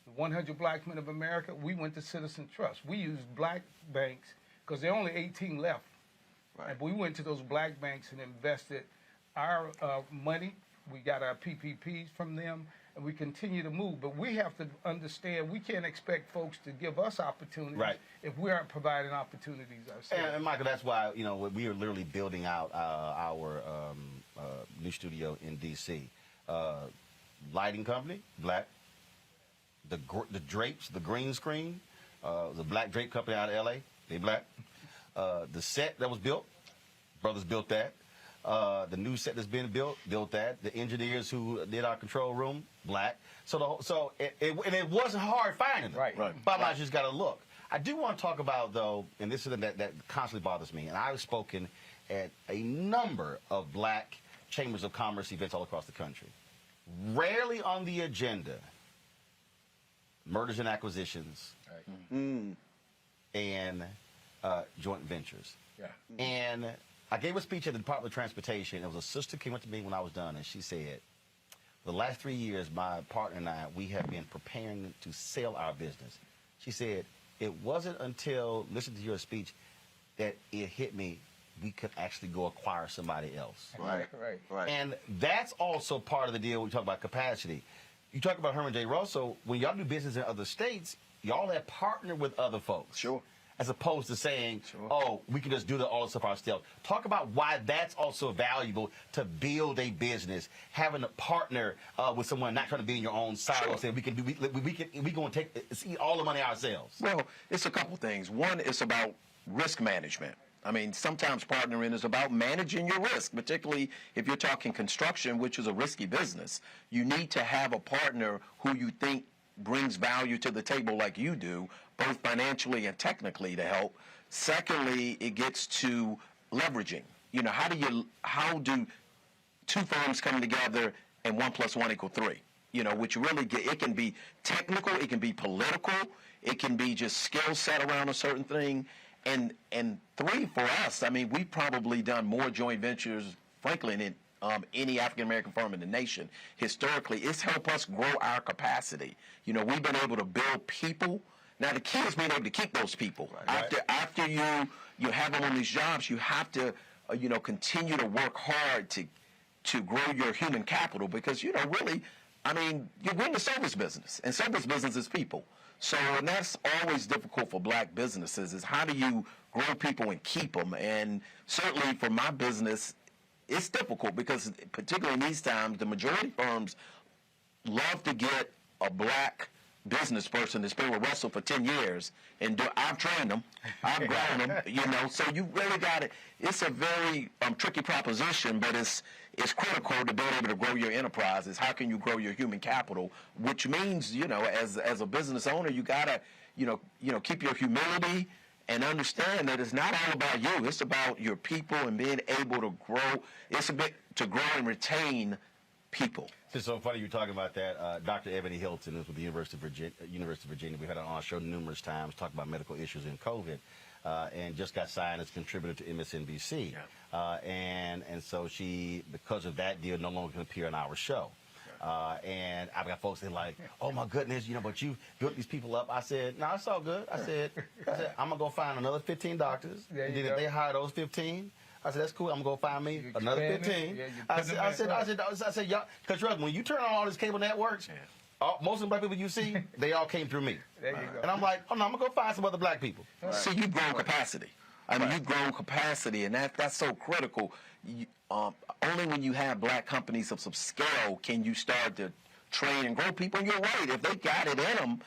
The 100 Black Men of America, we went to Citizen Trust. We used black banks because there are only 18 left. Right. And we went to those black banks and invested our money. We got our PPPs from them. And we continue to move, but we have to understand we can't expect folks to give us opportunities if we aren't providing opportunities ourselves. And Michael, that's why, you know, we are literally building out our new studio in D.C. Lighting company, black. The drapes, the green screen, the black drape company out of L.A., they black. The set that was built, brothers built that. The new set that's been built that. The engineers who did our control room, black. So it wasn't hard finding them. Right. Bottom just got to look. I do want to talk about, though, and this is that constantly bothers me, and I've spoken at a number of black chambers of commerce events all across the country. Rarely on the agenda, mergers and acquisitions and joint ventures. Yeah. And I gave a speech at the Department of Transportation. It was a sister came up to me when I was done, and she said, for the last 3 years, my partner and I, we have been preparing to sell our business. She said, it wasn't until listening to your speech that it hit me we could actually go acquire somebody else. Right. And that's also part of the deal when we talk about capacity. You talk about Herman J. Russell, when y'all do business in other states, y'all have partnered with other folks. Sure. As opposed to saying, oh, we can just do all this stuff ourselves. Talk about why that's also valuable to build a business, having a partner with someone, not trying to be in your own silo, saying we going to see all the money ourselves. Well, it's a couple things. One, it's about risk management. I mean, sometimes partnering is about managing your risk, particularly if you're talking construction, which is a risky business. You need to have a partner who you think brings value to the table like you do, both financially and technically to help. Secondly, it gets to leveraging. You know, how do two firms come together and 1 + 1 = 3? You know, which really it can be technical, it can be political, it can be just skill set around a certain thing. And three, for us, I mean, we've probably done more joint ventures, frankly, than any African-American firm in the nation. Historically, it's helped us grow our capacity. You know, we've been able to build people. Now, the key is being able to keep those people. After you have them on these jobs, you have to, continue to work hard to grow your human capital because, really, I mean, you're in the service business, and service business is people. So, and that's always difficult for black businesses is how do you grow people and keep them? And certainly for my business, it's difficult because particularly in these times, the majority firms love to get a black business person that's been with Russell for 10 years. And I've trained them. I've grown them, so you really got it. It's a very tricky proposition, but it's critical to being able to grow your enterprise. Is how can you grow your human capital, which means, as a business owner, you got to, keep your humility and understand that it's not all about you. It's about your people and being able to grow. It's a bit to grow and retain people. It's so funny you're talking about that. Dr. Ebony Hilton is with the University of Virginia. We've had her on our show numerous times, talking about medical issues in COVID, and just got signed as contributor to MSNBC. And so she, because of that deal, no longer can appear on our show. And I've got folks saying like, oh my goodness, but you built these people up. I said, no, it's all good. I said, I'm going to go find another 15 doctors. And then if they hire those 15, I said, that's cool. I'm going to go find me another 15. I said, y'all, because trust me, when you turn on all these cable networks, most of the black people you see, they all came through me. There you go. And I'm like, oh no, I'm going to go find some other black people. See, you've grown capacity. I mean, you've grown capacity, and that's so critical. Only when you have black companies of some scale can you start to train and grow people. And you're right. If they got it in them,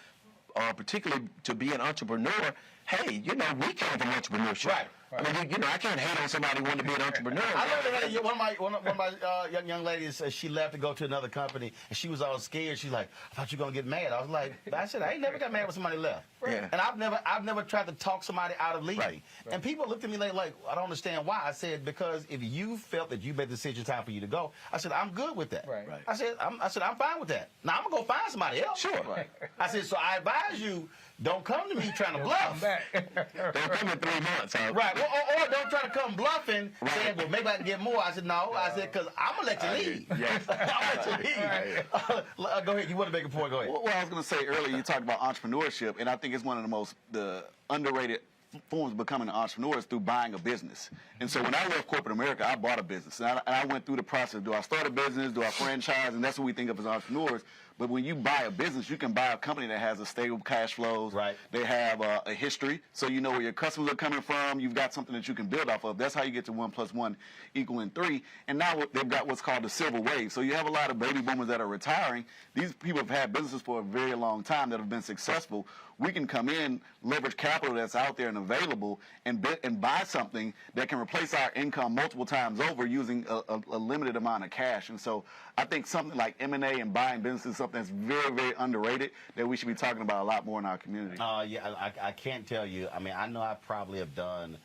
particularly to be an entrepreneur, hey, we came from entrepreneurship. Right. I mean, I can't hate on somebody wanting to be an entrepreneur. I learned that one of my young ladies, she left to go to another company, and she was all scared. She's like, I thought you were going to get mad. I was like, I said, I ain't never got mad when somebody left. Yeah. And I've never tried to talk somebody out of leaving. Right. And people looked at me like, I don't understand why. I said, because if you felt that you made the decision time for you to go, I said, I'm good with that. Right. I said, I'm fine with that. Now, I'm going to go find somebody else. Sure. Right. I said, so I advise you, don't come to me trying to bluff. Don't come in 3 months. Huh? Right. Or don't try to come bluffing, saying, well, maybe I can get more. I said, no. I said, because I'm going to let you leave. Yes. I'm going to let you leave. Go ahead. You want to make a point? Go ahead. Well, I was going to say earlier, you talked about entrepreneurship, and I think it's one of the underrated forms of becoming an entrepreneur is through buying a business. And so when I left corporate America, I bought a business. And I went through the process. Do I start a business? Do I franchise? And that's what we think of as entrepreneurs. But when you buy a business, you can buy a company that has a stable cash flows. Right. They have a history, so you know where your customers are coming from. You've got something that you can build off of. That's how you get to 1 + 1 = 3. And now they've got what's called the silver wave. So you have a lot of baby boomers that are retiring. These people have had businesses for a very long time that have been successful. We can come in, leverage capital that's out there and available, and buy something that can replace our income multiple times over using a limited amount of cash. And so I think something like M&A and buying businesses is something that's very, very underrated that we should be talking about a lot more in our community. I can't tell you. I mean, I know I probably have done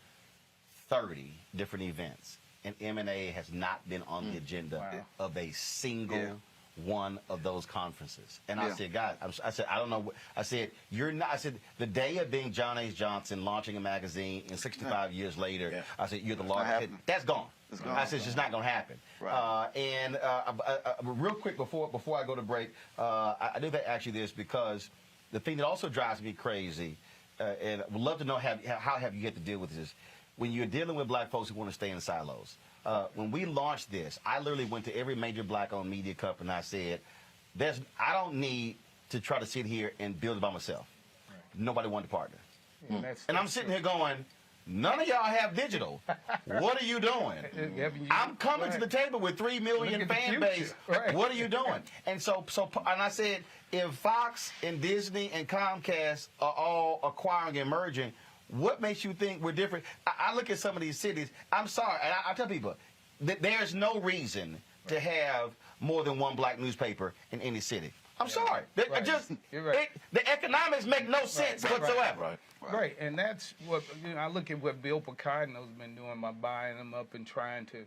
30 different events, and M&A has not been on the agenda of a single one of those conferences. And I said, God, I said, I don't know. I said, you're not. I said, the day of being John H. Johnson launching a magazine and 65 years later, I said, you're the largest. That's gone. I said, it's just not going to happen. Right. Real quick before I go to break, I do have to ask you this because the thing that also drives me crazy, and I would love to know how have you had to deal with this, when you're dealing with black folks who want to stay in silos. When we launched this, I literally went to every major black-owned media company and I said, I don't need to try to sit here and build it by myself. Right. Nobody wanted to partner. Yeah, and I'm sitting here going, none of y'all have digital. What are you doing? I'm coming to the table with 3 million fan base. Right. What are you doing? And and I said, if Fox and Disney and Comcast are all acquiring and merging, what makes you think we're different? I look at some of these cities. I'm sorry, and I tell people that there's no reason to have more than one black newspaper in any city. I'm sorry. You're right. The economics make no sense whatsoever. Right, and that's what I look at what Bill Picardo's been doing by buying them up and trying to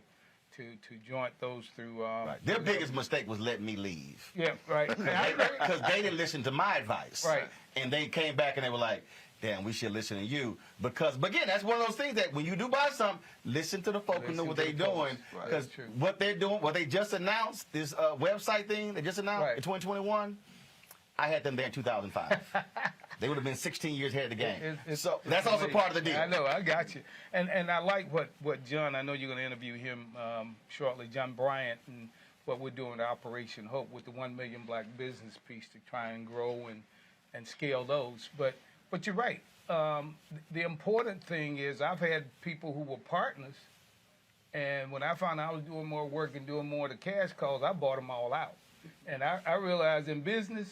joint those through. Their biggest mistake was letting me leave. Yeah, right. Because they didn't listen to my advice. Right. And they came back and they were like, damn, we should listen to you. But again, that's one of those things that when you do buy something, listen to the folk who know what they're doing. Because what they're doing, what they just announced, this website thing they just announced in 2021, I had them there in 2005. They would have been 16 years ahead of the game. So that's also part of the deal. I know, I got you. And I like what John, I know you're going to interview him shortly, John Bryant, and what we're doing at Operation Hope with the 1 Million Black Business piece to try and grow and scale those. But you're right. The important thing is I've had people who were partners, and when I found out I was doing more work and doing more of the cash calls, I bought them all out. And I realized in business,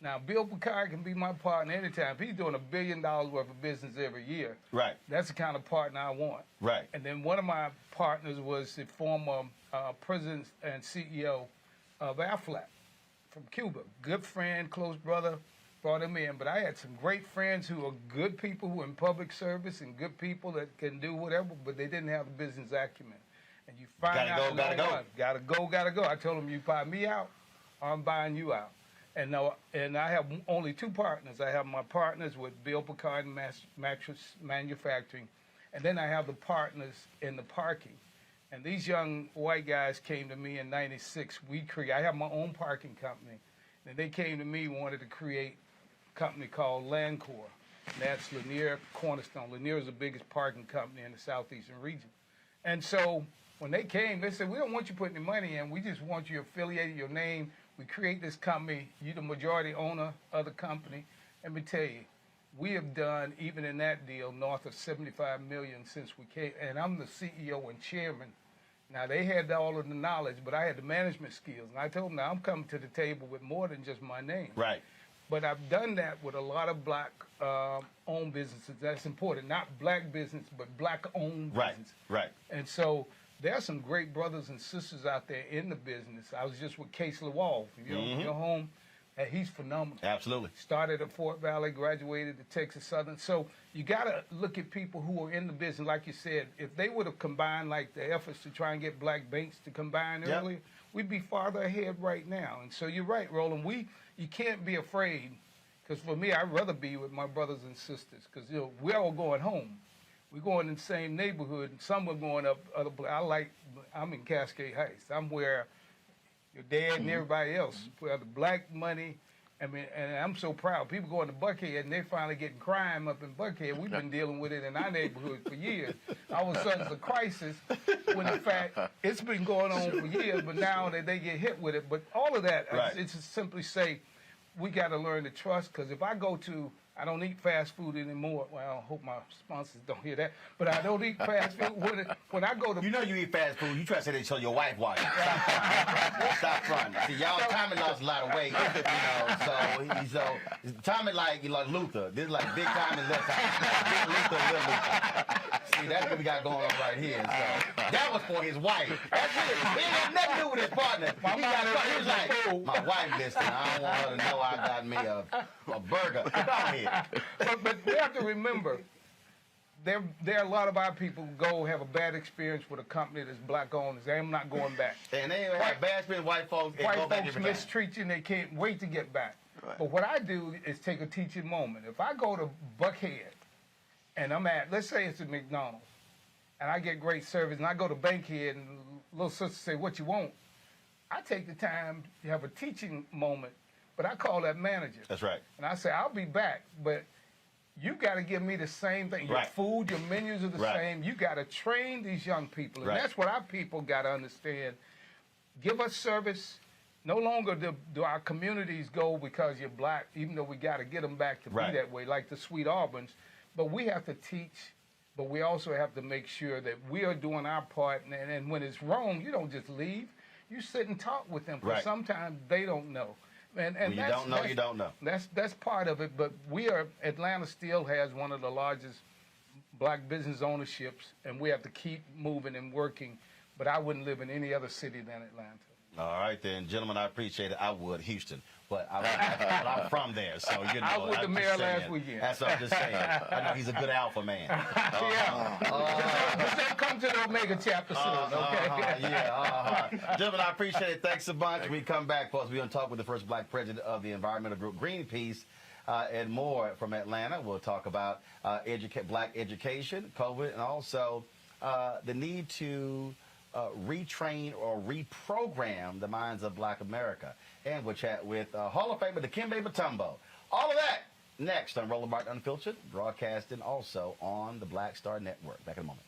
now Bill Picard can be my partner anytime. If he's doing $1 billion worth of business every year, right, that's the kind of partner I want. Right. And then one of my partners was the former president and CEO of Aflac from Cuba. Good friend, close brother. Brought him in, but I had some great friends who are good people who are in public service and good people that can do whatever, but they didn't have the business acumen. And you find out, gotta go. I told them, you buy me out, I'm buying you out. And I have only 2 partners. I have my partners with Bill Picard and Mattress Manufacturing, and then I have the partners in the parking. And these young white guys came to me in '96. I have my own parking company, and they came to me, wanted to create company called Landcore. That's Lanier Cornerstone. Lanier is the biggest parking company in the southeastern region. And so when they came, they said, we don't want you putting your money in. We just want you affiliated, your name. We create this company. You're the majority owner of the company. Let me tell you, we have done, even in that deal, north of $75 million since we came. And I'm the CEO and chairman. Now, they had all of the knowledge, but I had the management skills. And I told them, now I'm coming to the table with more than just my name. Right. But I've done that with a lot of black-owned businesses. That's important. Not black business, but black-owned business. Right. And so there are some great brothers and sisters out there in the business. I was just with Case Lawal, your home. And he's phenomenal. Absolutely. Started at Fort Valley, graduated at Texas Southern. So you got to look at people who are in the business. Like you said, if they would have combined like the efforts to try and get black banks to combine earlier, we'd be farther ahead right now. And so you're right, Roland. You can't be afraid, because for me, I'd rather be with my brothers and sisters, because we're all going home. We're going in the same neighborhood, and some are going up other places. I'm in Cascade Heights. I'm where your dad and everybody else, where the black money. I mean, and I'm so proud. People going to Buckhead, and they're finally getting crime up in Buckhead. We've been dealing with it in our neighborhood for years. All of a sudden, it's a crisis, when in fact, it's been going on for years, but now that they get hit with it. But all of that, it's just simply say, we got to learn to trust, because if I don't eat fast food anymore. Well, I hope my sponsors don't hear that. But I don't eat fast food. When I go to... You know you eat fast food. You try to say that so your wife watches. Stop fronting. See, y'all, Tommy lost a lot of weight. So Tommy like Luther. This is like big Tommy, little Tommy. Big Luther, little Luther. See, that's what we got going on right here. So that was for his wife. That's it. He ain't got nothing to do with his partner. He was like, my wife listening. I don't want her to know I got me a burger. Come on here. But we have to remember, there are a lot of our people who have a bad experience with a company that's black owned. I'm not going back. And they have bad experience with white folks. White folks mistreat you, and they can't wait to get back. Right. But what I do is take a teaching moment. If I go to Buckhead, and let's say it's a McDonald's, and I get great service, and I go to Bankhead, and little sister say, what you want? I take the time to have a teaching moment. but I call that manager. That's right. And I say, I'll be back, but you got to give me the same thing. Your food, your menus are the same. You got to train these young people. And that's what our people got to understand. Give us service. No longer do our communities go because you're black, even though we got to get them back to be that way, like the Sweet Auburn's. But we have to teach, but we also have to make sure that we are doing our part. And when it's wrong, you don't just leave. You sit and talk with them, because sometimes they don't know. And when you don't know, you don't know. That's part of it. But Atlanta still has one of the largest black business ownerships, and we have to keep moving and working. But I wouldn't live in any other city than Atlanta. All right, then, gentlemen, I appreciate it. I would, Houston, but I'm from there, so you know. I was with the mayor last weekend. That's what I'm just saying. I know he's a good alpha man. Just don't come to the Omega chapter soon, okay? Gentlemen, I appreciate it. Thanks so much. When we come back, folks, we're going to talk with the first black president of the environmental group Greenpeace, and more from Atlanta. We'll talk about black education, COVID, and also the need to retrain or reprogram the minds of black America. And we'll chat with Hall of Famer Dikembe Mutombo. All of that next on Roland Martin Unfiltered, broadcasting also on the Black Star Network. Back in a moment.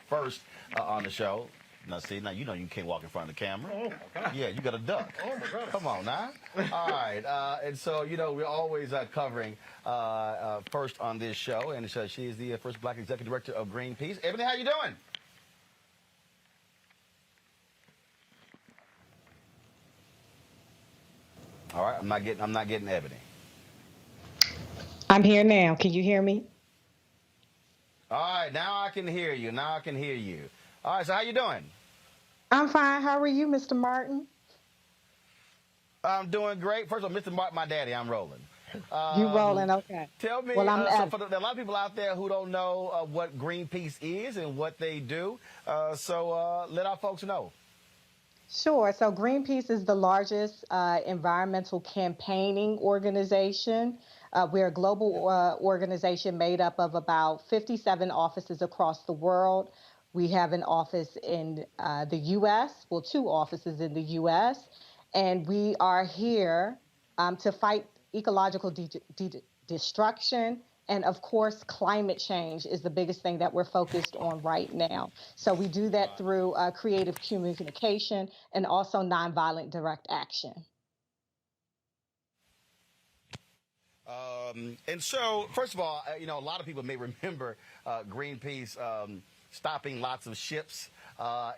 First on the show. Now, see, now you know you can't walk in front of the camera. Oh, my God. Yeah, you got to duck. Oh, my God. Come on now. All right. And so, you know, we're always covering first on this show. And so she is the first black executive director of Greenpeace. Ebony, how you doing? All right. I'm not getting Ebony. I'm here now. Can you hear me? All right, now I can hear you. All right, so how you doing? I'm fine. How are you, Mr. Martin? I'm doing great. First of all, Mr. Martin, my daddy, I'm Roland. You Roland, okay. Tell me, well, so for a lot of people out there who don't know what Greenpeace is and what they do, so let our folks know. Sure. So Greenpeace is the largest environmental campaigning organization. We're a global organization made up of about 57 offices across the world. We have an office in the U.S., well, 2 offices in the U.S., and we are here to fight ecological destruction. And of course, climate change is the biggest thing that we're focused on right now. So we do that through creative communication and also nonviolent direct action. And so, first of all, you know, a lot of people may remember Greenpeace stopping lots of ships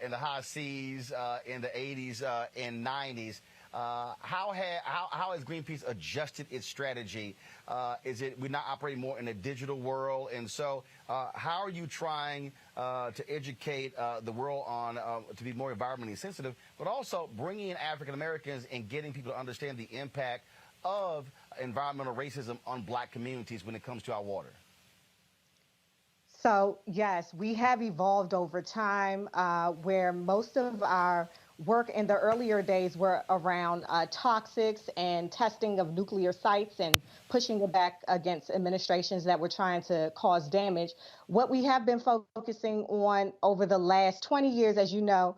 in the high seas in the 80s and 90s. How has Greenpeace adjusted its strategy? We're now operating more in a digital world, and so how are you trying to educate the world on to be more environmentally sensitive, but also bringing in African Americans and getting people to understand the impact of environmental racism on black communities when it comes to our water? So yes, we have evolved over time where most of our work in the earlier days were around toxics and testing of nuclear sites and pushing it back against administrations that were trying to cause damage. What we have been focusing on over the last 20 years, as you know,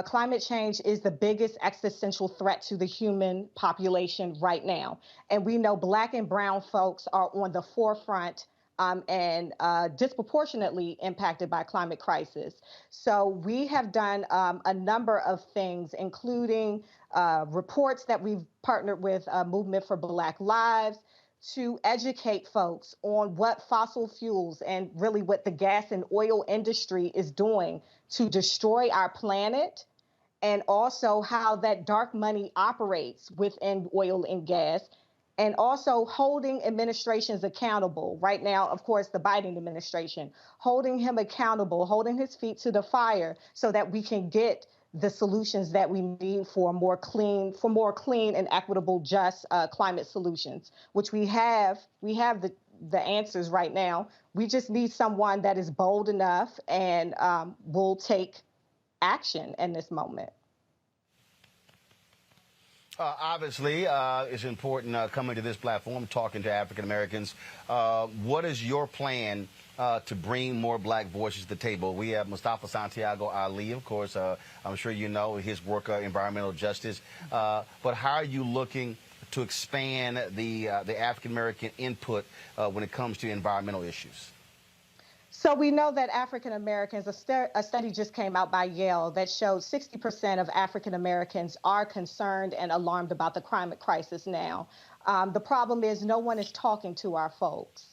climate change is the biggest existential threat to the human population right now. And we know Black and brown folks are on the forefront and disproportionately impacted by climate crisis. So we have done a number of things, including reports that we've partnered with Movement for Black Lives to educate folks on what fossil fuels and really what the gas and oil industry is doing to destroy our planet, and also how that dark money operates within oil and gas, and also holding administrations accountable. Right now, of course, the Biden administration, holding him accountable, holding his feet to the fire so that we can get the solutions that we need for more clean and equitable, just climate solutions, which we have the answers right now. We just need someone that is bold enough and will take action in this moment. Obviously, it's important coming to this platform, talking to African Americans. What is your plan to bring more black voices to the table? We have Mustafa Santiago Ali, of course. I'm sure you know his work, environmental justice. But how are you looking to expand the African American input when it comes to environmental issues? So we know that African Americans, a study just came out by Yale that showed 60% of African Americans are concerned and alarmed about the climate crisis now. The problem is no one is talking to our folks.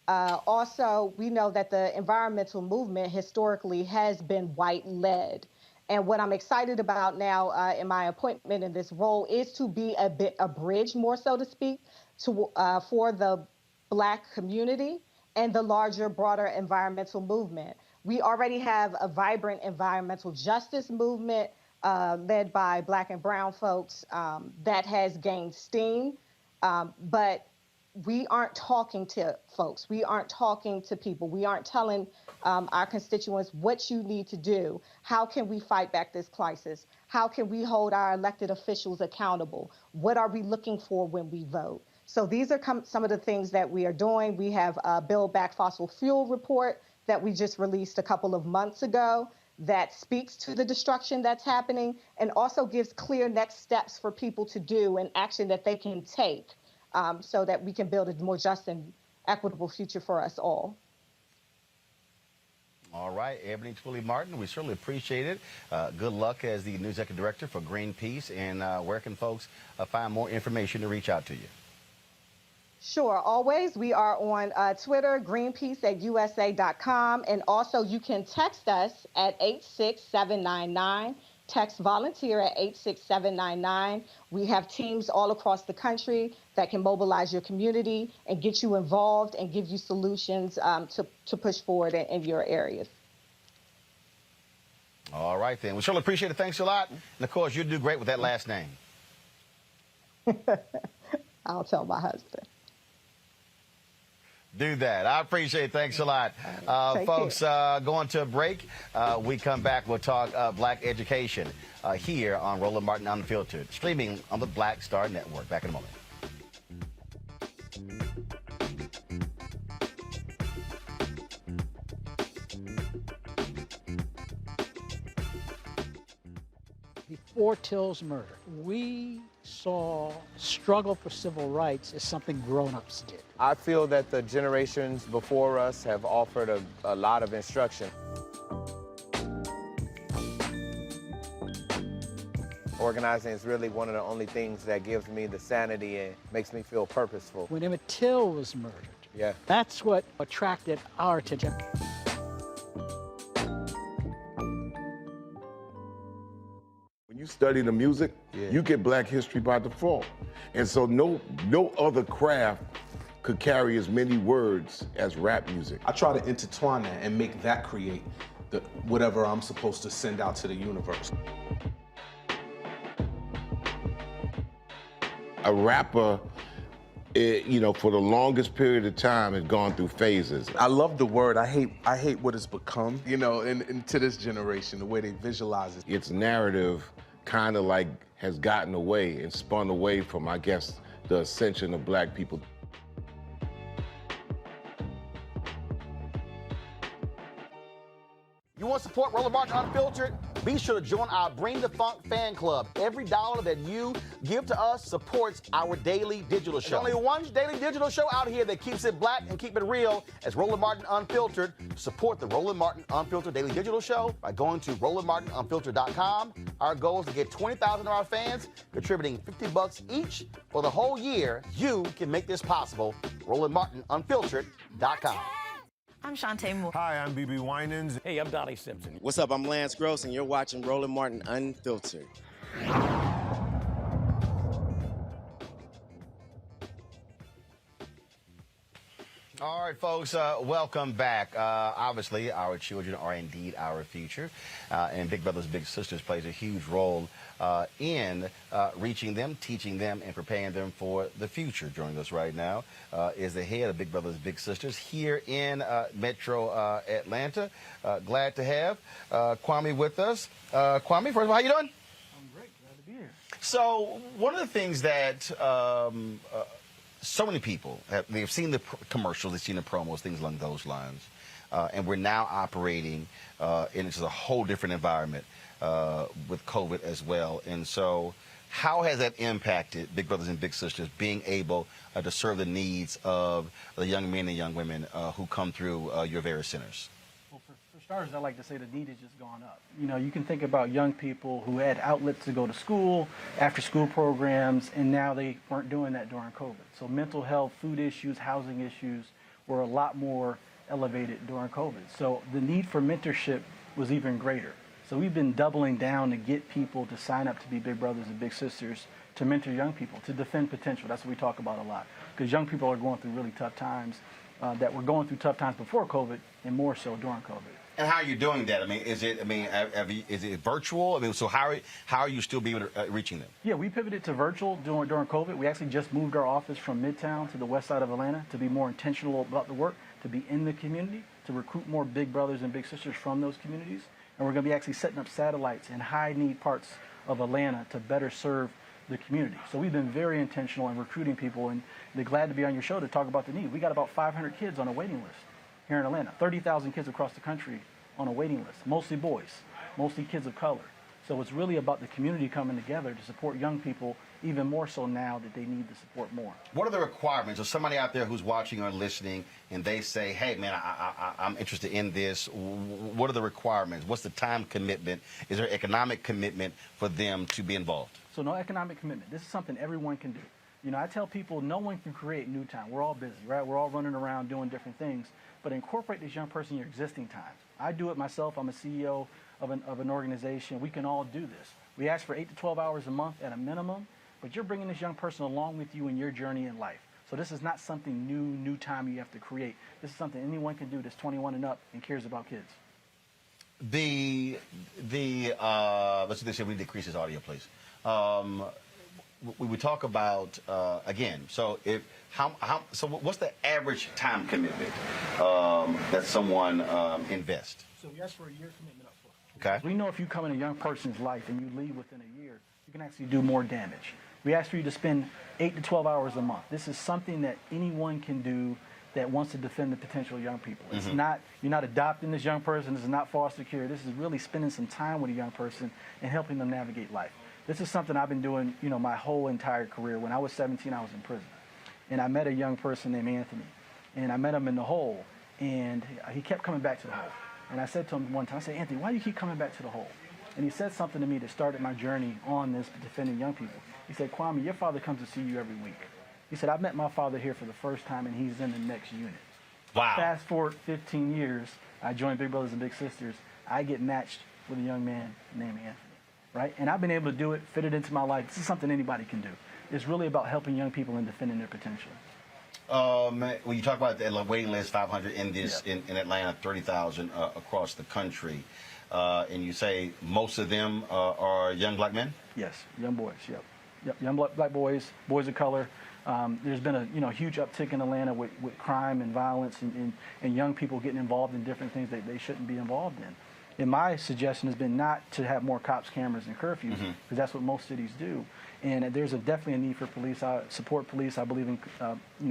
Also, we know that the environmental movement historically has been white-led. And what I'm excited about now in my appointment in this role is to be a bridge, more so to speak, for the Black community and the larger, broader environmental movement. We already have a vibrant environmental justice movement led by Black and brown folks that has gained steam, but we aren't talking to folks. We aren't talking to people. We aren't telling our constituents what you need to do. How can we fight back this crisis? How can we hold our elected officials accountable? What are we looking for when we vote? So these are some of the things that we are doing. We have a Build Back Fossil Fuel report that we just released a couple of months ago that speaks to the destruction that's happening and also gives clear next steps for people to do and action that they can take so that we can build a more just and equitable future for us all. All right, Ebony Twilley Martin, we certainly appreciate it. Good luck as the new executive director for Greenpeace. And where can folks find more information to reach out to you? Sure, always. We are on Twitter, greenpeace@usa.com. And also you can text us at 86799. Text volunteer at 86799. We have teams all across the country that can mobilize your community and get you involved and give you solutions to push forward in your areas. All right, then. We certainly appreciate it. Thanks a lot. And, of course, you do great with that last name. I'll tell my husband. Do that. I appreciate it. Thanks a lot. Folks, going to a break. We come back, we'll talk black education here on Roland Martin Unfiltered, streaming on the Black Star Network. Back in a moment. Before Till's murder, we saw struggle for civil rights as something grown-ups did. I feel that the generations before us have offered a lot of instruction. Organizing is really one of the only things that gives me the sanity and makes me feel purposeful. When Emmett Till was murdered, that's what attracted our attention. When you study the music, you get black history by default. And so no other craft could carry as many words as rap music. I try to intertwine that and make that create whatever I'm supposed to send out to the universe. A rapper, for the longest period of time has gone through phases. I love the word. I hate what it's become, and to this generation, the way they visualize it. Its narrative kind of like has gotten away and spun away from, I guess, the ascension of black people. You want to support Roland Martin Unfiltered? Be sure to join our Bring the Funk fan club. Every dollar that you give to us supports our daily digital show. There's only one daily digital show out here that keeps it black and keep it real as Roland Martin Unfiltered. Support the Roland Martin Unfiltered daily digital show by going to RolandMartinUnfiltered.com. Our goal is to get 20,000 of our fans contributing $50 each for the whole year. You can make this possible. RolandMartinUnfiltered.com. I'm Shantae Moore. Hi, I'm BB Winans. Hey, I'm Donnie Simpson. What's up? I'm Lance Gross, and you're watching Roland Martin Unfiltered. All right, folks, welcome back. Obviously, our children are indeed our future, and Big Brothers Big Sisters plays a huge role in reaching them, teaching them, and preparing them for the future. Joining us right now is the head of Big Brothers Big Sisters here in Metro Atlanta. Glad to have Kwame with us. Kwame, first of all, how you doing? I'm great. Glad to be here. So one of the things that so many people they've seen the commercials, they've seen the promos, things along those lines, and we're now operating in just a whole different environment with COVID as well. And so, how has that impacted Big Brothers and Big Sisters being able to serve the needs of the young men and young women who come through your various centers? Well, for starters, I like to say the need has just gone up. You know, you can think about young people who had outlets to go to school, after-school programs, and now they weren't doing that during COVID. So mental health, food issues, housing issues were a lot more elevated during COVID. So the need for mentorship was even greater. So we've been doubling down to get people to sign up to be Big Brothers and Big Sisters, to mentor young people, to defend potential. That's what we talk about a lot. Because young people are going through really tough times, that were going through tough times before COVID, and more so during COVID. And how are you doing that? I mean, is it virtual? I mean, so how are you still being reaching them? Yeah, we pivoted to virtual during COVID. We actually just moved our office from Midtown to the west side of Atlanta to be more intentional about the work, to be in the community, to recruit more Big Brothers and Big Sisters from those communities. And we're going to be actually setting up satellites in high-need parts of Atlanta to better serve the community. So we've been very intentional in recruiting people, and they're glad to be on your show to talk about the need. We got about 500 kids on a waiting list here in Atlanta, 30,000 kids across the country on a waiting list, mostly boys, mostly kids of color. So it's really about the community coming together to support young people, even more so now that they need the support more. What are the requirements? Or somebody out there who's watching or listening and they say, hey, man, I'm interested in this. What are the requirements? What's the time commitment? Is there economic commitment for them to be involved? So no economic commitment. This is something everyone can do. You know, I tell people no one can create new time. We're all busy, right? We're all running around doing different things. But incorporate this young person in your existing times. I do it myself. I'm a CEO of an organization. We can all do this. We ask for 8 to 12 hours a month at a minimum, but you're bringing this young person along with you in your journey in life. So this is not something new time you have to create. This is something anyone can do that's 21 and up and cares about kids. Let's do this here. We decrease this audio, please. We talk about again. So so what's the average time commitment that someone invests? So we ask for a year commitment up front. Okay. We know if you come in a young person's life and you leave within a year, you can actually do more damage. We ask for you to spend 8 to 12 hours a month. This is something that anyone can do that wants to defend the potential young people. It's not, you're not adopting this young person. This is not foster care. This is really spending some time with a young person and helping them navigate life. This is something I've been doing, you know, my whole entire career. When I was 17, I was in prison. And I met a young person named Anthony. And I met him in the hole. And he kept coming back to the hole. And I said to him one time, I said, Anthony, why do you keep coming back to the hole? And he said something to me that started my journey on this defending young people. He said, Kwame, your father comes to see you every week. He said, I met my father here for the first time, and he's in the next unit. Wow. Fast forward 15 years, I joined Big Brothers and Big Sisters. I get matched with a young man named Anthony, right? And I've been able to do it, fit it into my life. This is something anybody can do. It's really about helping young people and defending their potential. When you talk about the waiting list, 500 in Atlanta, 30,000 across the country, and you say most of them are young black men? Yes, young boys. Yep, young black boys, boys of color. There's been a huge uptick in Atlanta with crime and violence and young people getting involved in different things that they shouldn't be involved in. And my suggestion has been not to have more cops, cameras, and curfews, because that's what most cities do. And there's definitely a need for police. I support police. I believe in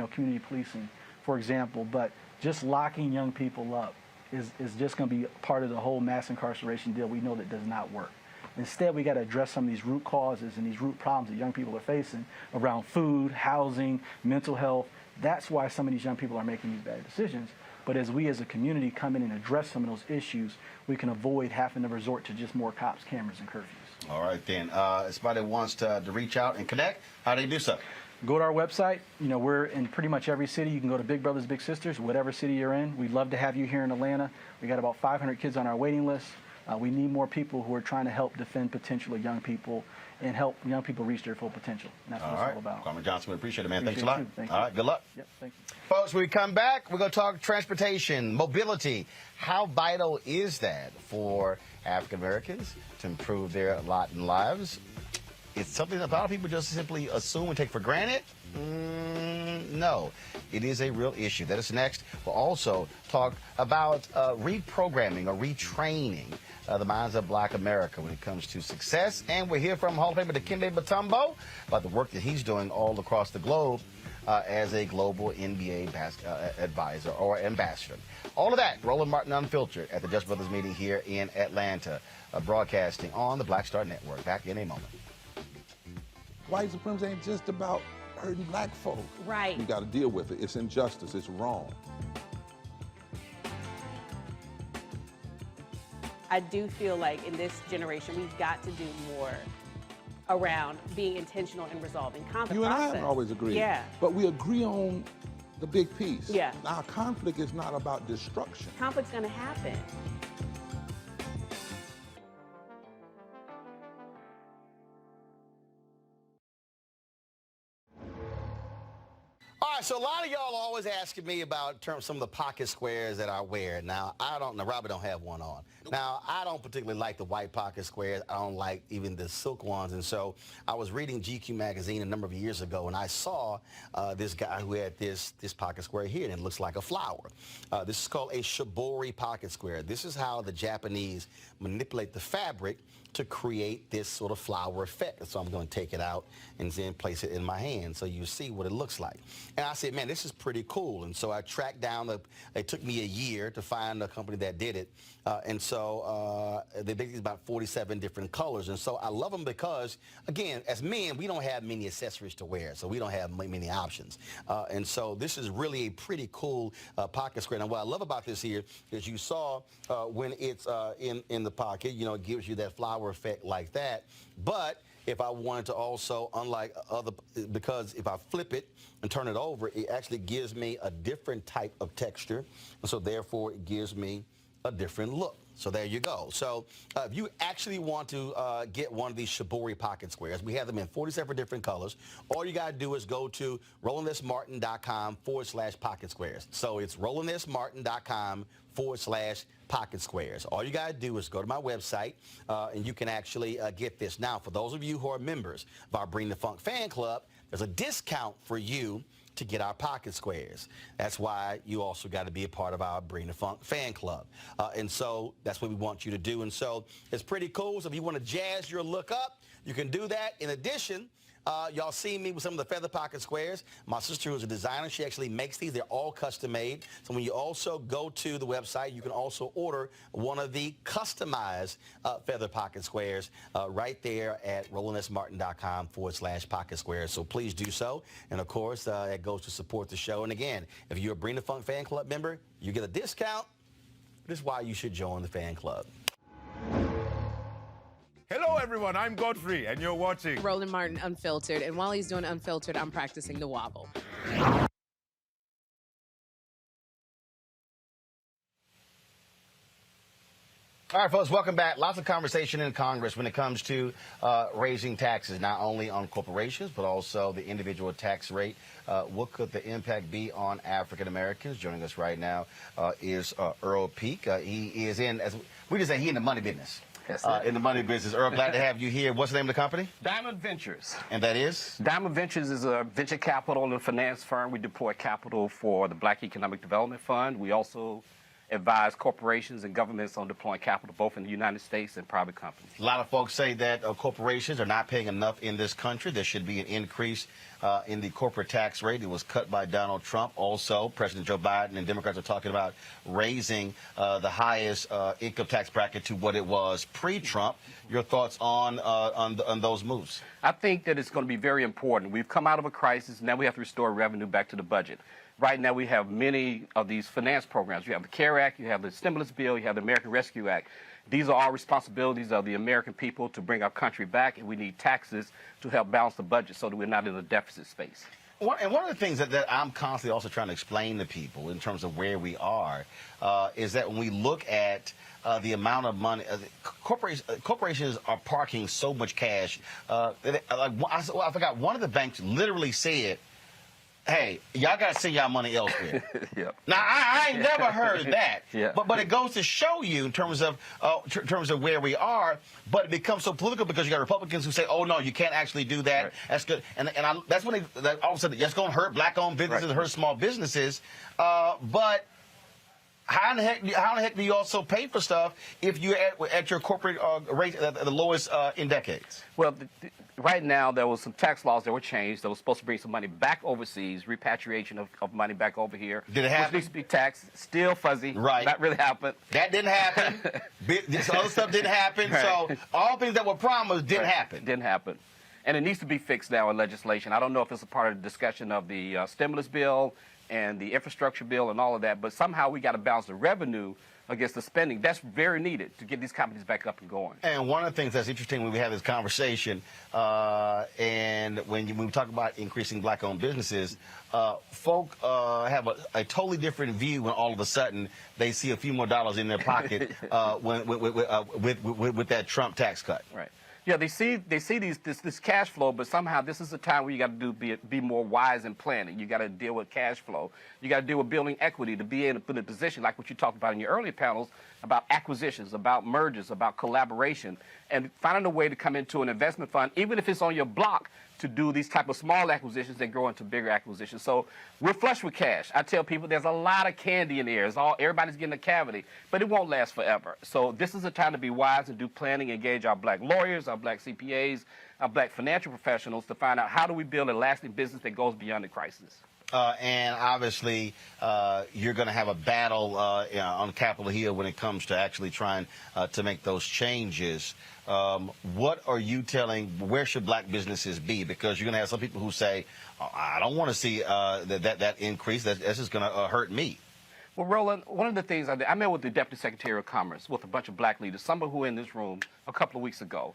community policing, for example. But just locking young people up is just going to be part of the whole mass incarceration deal. We know that does not work. Instead, we got to address some of these root causes and these root problems that young people are facing around food, housing, mental health. That's why some of these young people are making these bad decisions. But as we as a community come in and address some of those issues, we can avoid having to resort to just more cops, cameras, and curfews. All right, then. If somebody wants to reach out and connect, how do they do so? Go to our website. You know, we're in pretty much every city. You can go to Big Brothers Big Sisters, whatever city you're in. We'd love to have you here in Atlanta. We got about 500 kids on our waiting list. We need more people who are trying to help defend potential of young people and help young people reach their full potential. And that's what it's all about. Kwame Johnson, we appreciate it, man. Appreciate Thanks a lot. you. Thank All you. right, good luck. Yep, thank you. Folks, when we come back, we're going to talk transportation, mobility. How vital is that for African Americans to improve their lot in lives? It's something that a lot of people just simply assume and take for granted. No, it is a real issue. That is next. We'll also talk about reprogramming or retraining the minds of Black America when it comes to success. And we'll hear from Hall of Famer Dikembe Mutombo about the work that he's doing all across the globe as a global NBA advisor or ambassador. All of that, Roland Martin Unfiltered at the Just Brothers meeting here in Atlanta, broadcasting on the Black Star Network. Back in a moment. White supremacy ain't just about hurting black folk. Right. We got to deal with it. It's injustice. It's wrong. I do feel like in this generation, we've got to do more around being intentional in resolving conflict. You and I haven't always agreed. Yeah. But we agree on the big piece. Yeah. Now, conflict is not about destruction. Conflict's going to happen. All right, so a lot of y'all always asking me about some of the pocket squares that I wear. Now, Robert don't have one on. Now, I don't particularly like the white pocket squares. I don't like even the silk ones. And so I was reading GQ magazine a number of years ago, and I saw this guy who had this pocket square here, and it looks like a flower. This is called a shibori pocket square. This is how the Japanese manipulate the fabric to create this sort of flower effect. So I'm going to take it out and then place it in my hand so you see what it looks like. And I said, man, this is pretty cool. And so I tracked down, it took me a year to find a company that did it. And so they make these about 47 different colors. And so I love them because, again, as men, we don't have many accessories to wear, so we don't have many options. And so this is really a pretty cool pocket square. Now, what I love about this here is you saw when it's in the pocket, you know, it gives you that flower effect like that. But if I wanted to also, unlike because if I flip it and turn it over, it actually gives me a different type of texture. And so therefore, it gives me a different look. So there you go. So if you actually want to get one of these shibori pocket squares, we have them in 47 different colors. All you got to do is go to RolandSMartin.com/pocket squares. So it's RolandSMartin.com/pocket squares. All you got to do is go to my website, and you can actually get this. Now, for those of you who are members of our Bring the Funk fan club, there's a discount for you to get our pocket squares. That's why you also got to be a part of our Bring the Funk fan club. And so that's what we want you to do. And so it's pretty cool. So if you want to jazz your look up, you can do that. In addition, y'all see me with some of the feather pocket squares. My sister, who's a designer, she actually makes these. They're all custom made. So when you also go to the website, you can also order one of the customized feather pocket squares right there at RolandSMartin.com/pocket squares. So please do so. And of course, it goes to support the show. And again, if you're a Bring the Funk fan club member, you get a discount. This is why you should join the fan club. Hello, everyone. I'm Godfrey, and you're watching Roland Martin Unfiltered. And while he's doing Unfiltered, I'm practicing the wobble. All right, folks, welcome back. Lots of conversation in Congress when it comes to raising taxes, not only on corporations, but also the individual tax rate. What could the impact be on African Americans? Joining us right now is Earl Peak. He is in, as we just say, he in the money business. Yes, in the money business. Earl, glad to have you here. What's the name of the company? Diamond Ventures. And that is? Diamond Ventures is a venture capital and finance firm. We deploy capital for the Black Economic Development Fund. We also advise corporations and governments on deploying capital both in the United States and private companies. A lot of folks say that corporations are not paying enough in this country. There should be an increase in the corporate tax rate. It was cut by Donald Trump. Also, President Joe Biden and Democrats are talking about raising the highest income tax bracket to what it was pre-Trump. Your thoughts on those moves? I think that it's going to be very important. We've come out of a crisis. Now we have to restore revenue back to the budget. Right now we have many of these finance programs. You have the CARE Act, you have the stimulus bill, you have the American Rescue Act. These are all responsibilities of the American people to bring our country back, and we need taxes to help balance the budget so that we're not in a deficit space. And one of the things that I'm constantly also trying to explain to people in terms of where we are is that when we look at the amount of money, corporations are parking so much cash. I forgot, one of the banks literally said, hey, y'all got to send y'all money elsewhere. Yep. Now, I ain't never heard that. Yeah. But it goes to show you in terms of where we are, but it becomes so political because you got Republicans who say, oh, no, you can't actually do that. Right. That's good. That's when all of a sudden, that's going to hurt black-owned businesses, hurt small businesses. But how in the heck do you also pay for stuff if you're at your corporate rate at the lowest in decades? Well, right now, there was some tax laws that were changed that was supposed to bring some money back overseas, repatriation of money back over here. Did it happen? Which needs to be taxed. Still fuzzy. Right. Not really happened. That didn't happen. This other stuff didn't happen. Right. So all things that were promised didn't happen. Didn't happen. And it needs to be fixed now in legislation. I don't know if it's a part of the discussion of the stimulus bill and the infrastructure bill and all of that, but somehow we got to balance the revenue against the spending. That's very needed to get these companies back up and going. And one of the things that's interesting when we have this conversation, and when we talk about increasing black-owned businesses, folk have a totally different view when all of a sudden they see a few more dollars in their pocket with that Trump tax cut. Right. Yeah, they see this cash flow, but somehow this is a time where you got to be more wise in planning. You got to deal with cash flow. You got to deal with building equity to be in a position like what you talked about in your earlier panels about acquisitions, about mergers, about collaboration, and finding a way to come into an investment fund, even if it's on your block, to do these type of small acquisitions that grow into bigger acquisitions. So we're flush with cash. I tell people there's a lot of candy in the air. Everybody's getting a cavity, but it won't last forever. So this is a time to be wise and do planning, engage our black lawyers, our black CPAs, our black financial professionals to find out how do we build a lasting business that goes beyond the crisis. And obviously, you're going to have a battle on Capitol Hill when it comes to actually trying to make those changes. What are you telling, where should black businesses be? Because you're going to have some people who say, oh, I don't want to see that increase. That's just going to hurt me. Well, Roland, one of the things I met with the Deputy Secretary of Commerce with a bunch of black leaders, some who were in this room a couple of weeks ago.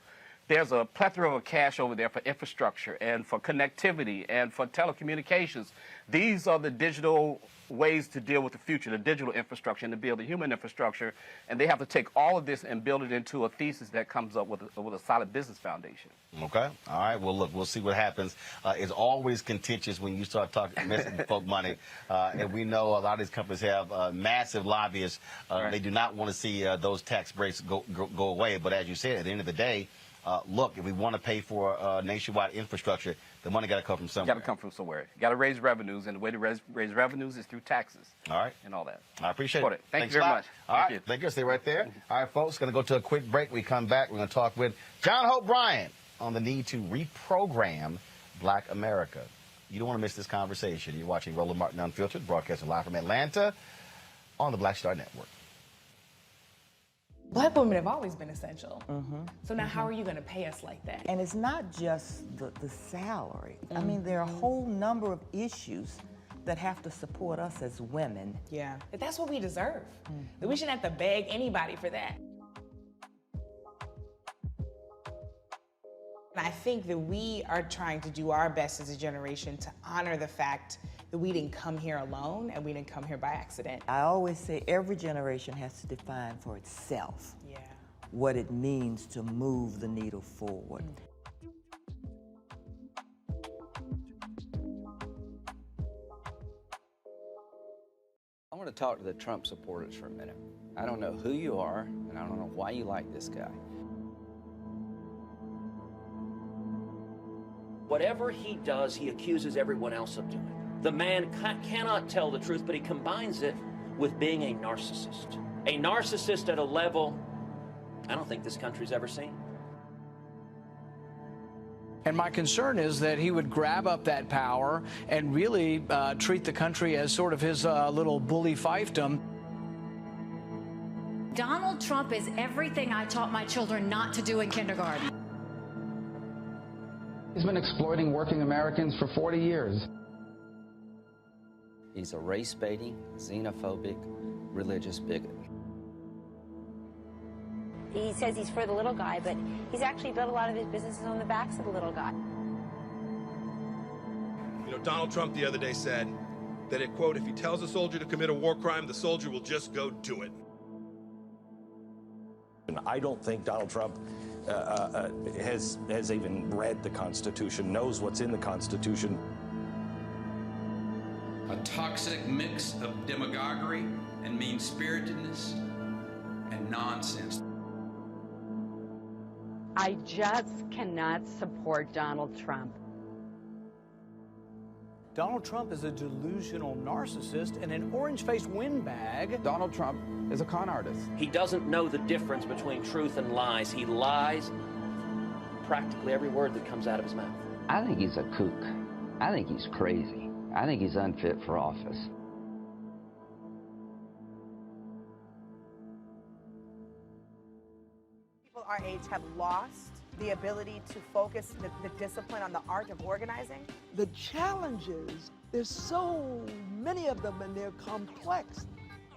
There's a plethora of cash over there for infrastructure and for connectivity and for telecommunications. These are the digital ways to deal with the future, the digital infrastructure and to build the human infrastructure. And they have to take all of this and build it into a thesis that comes up with a solid business foundation. Okay. All right. Well, look, we'll see what happens. It's always contentious when you start messing with folk money. And we know a lot of these companies have massive lobbyists. Right. They do not want to see those tax breaks go away. But as you said, at the end of the day, look, if we want to pay for nationwide infrastructure, the money got to come from somewhere. Got to come from somewhere. Got to raise revenues, and the way to raise revenues is through taxes. All right. And all that. I appreciate it. Thank you very much. All right. Thank you. Stay right there. All right, folks, going to go to a quick break. We come back. We're going to talk with John Hope Bryant on the need to reprogram Black America. You don't want to miss this conversation. You're watching Roland Martin Unfiltered, broadcasting live from Atlanta on the Black Star Network. Black women have always been essential. So now how are you going to pay us like that? And it's not just the salary. I mean, there are a whole number of issues that have to support us as women. Yeah, but that's what we deserve. That we shouldn't have to beg anybody for that. And I think that we are trying to do our best as a generation to honor the fact that we didn't come here alone and we didn't come here by accident. I always say every generation has to define for itself what it means to move the needle forward. I want to talk to the Trump supporters for a minute. I don't know who you are, and I don't know why you like this guy. Whatever he does, he accuses everyone else of doing. The man cannot tell the truth, but he combines it with being a narcissist. A narcissist at a level I don't think this country's ever seen. And my concern is that he would grab up that power and really treat the country as sort of his little bully fiefdom. Donald Trump is everything I taught my children not to do in kindergarten. He's been exploiting working Americans for 40 years. He's a race-baiting, xenophobic, religious bigot. He says he's for the little guy, but he's actually built a lot of his businesses on the backs of the little guy. Donald Trump the other day said that, quote, if he tells a soldier to commit a war crime, the soldier will just go do it. And I don't think Donald Trump has even read the Constitution, knows what's in the Constitution. A toxic mix of demagoguery and mean-spiritedness and nonsense. I just cannot support Donald Trump. Donald Trump is a delusional narcissist and an orange-faced windbag. Donald Trump is a con artist. He doesn't know the difference between truth and lies. He lies practically every word that comes out of his mouth. I think he's a kook. I think he's crazy. I think he's unfit for office. People our age have lost the ability to focus the discipline on the art of organizing. The challenges, there's so many of them and they're complex,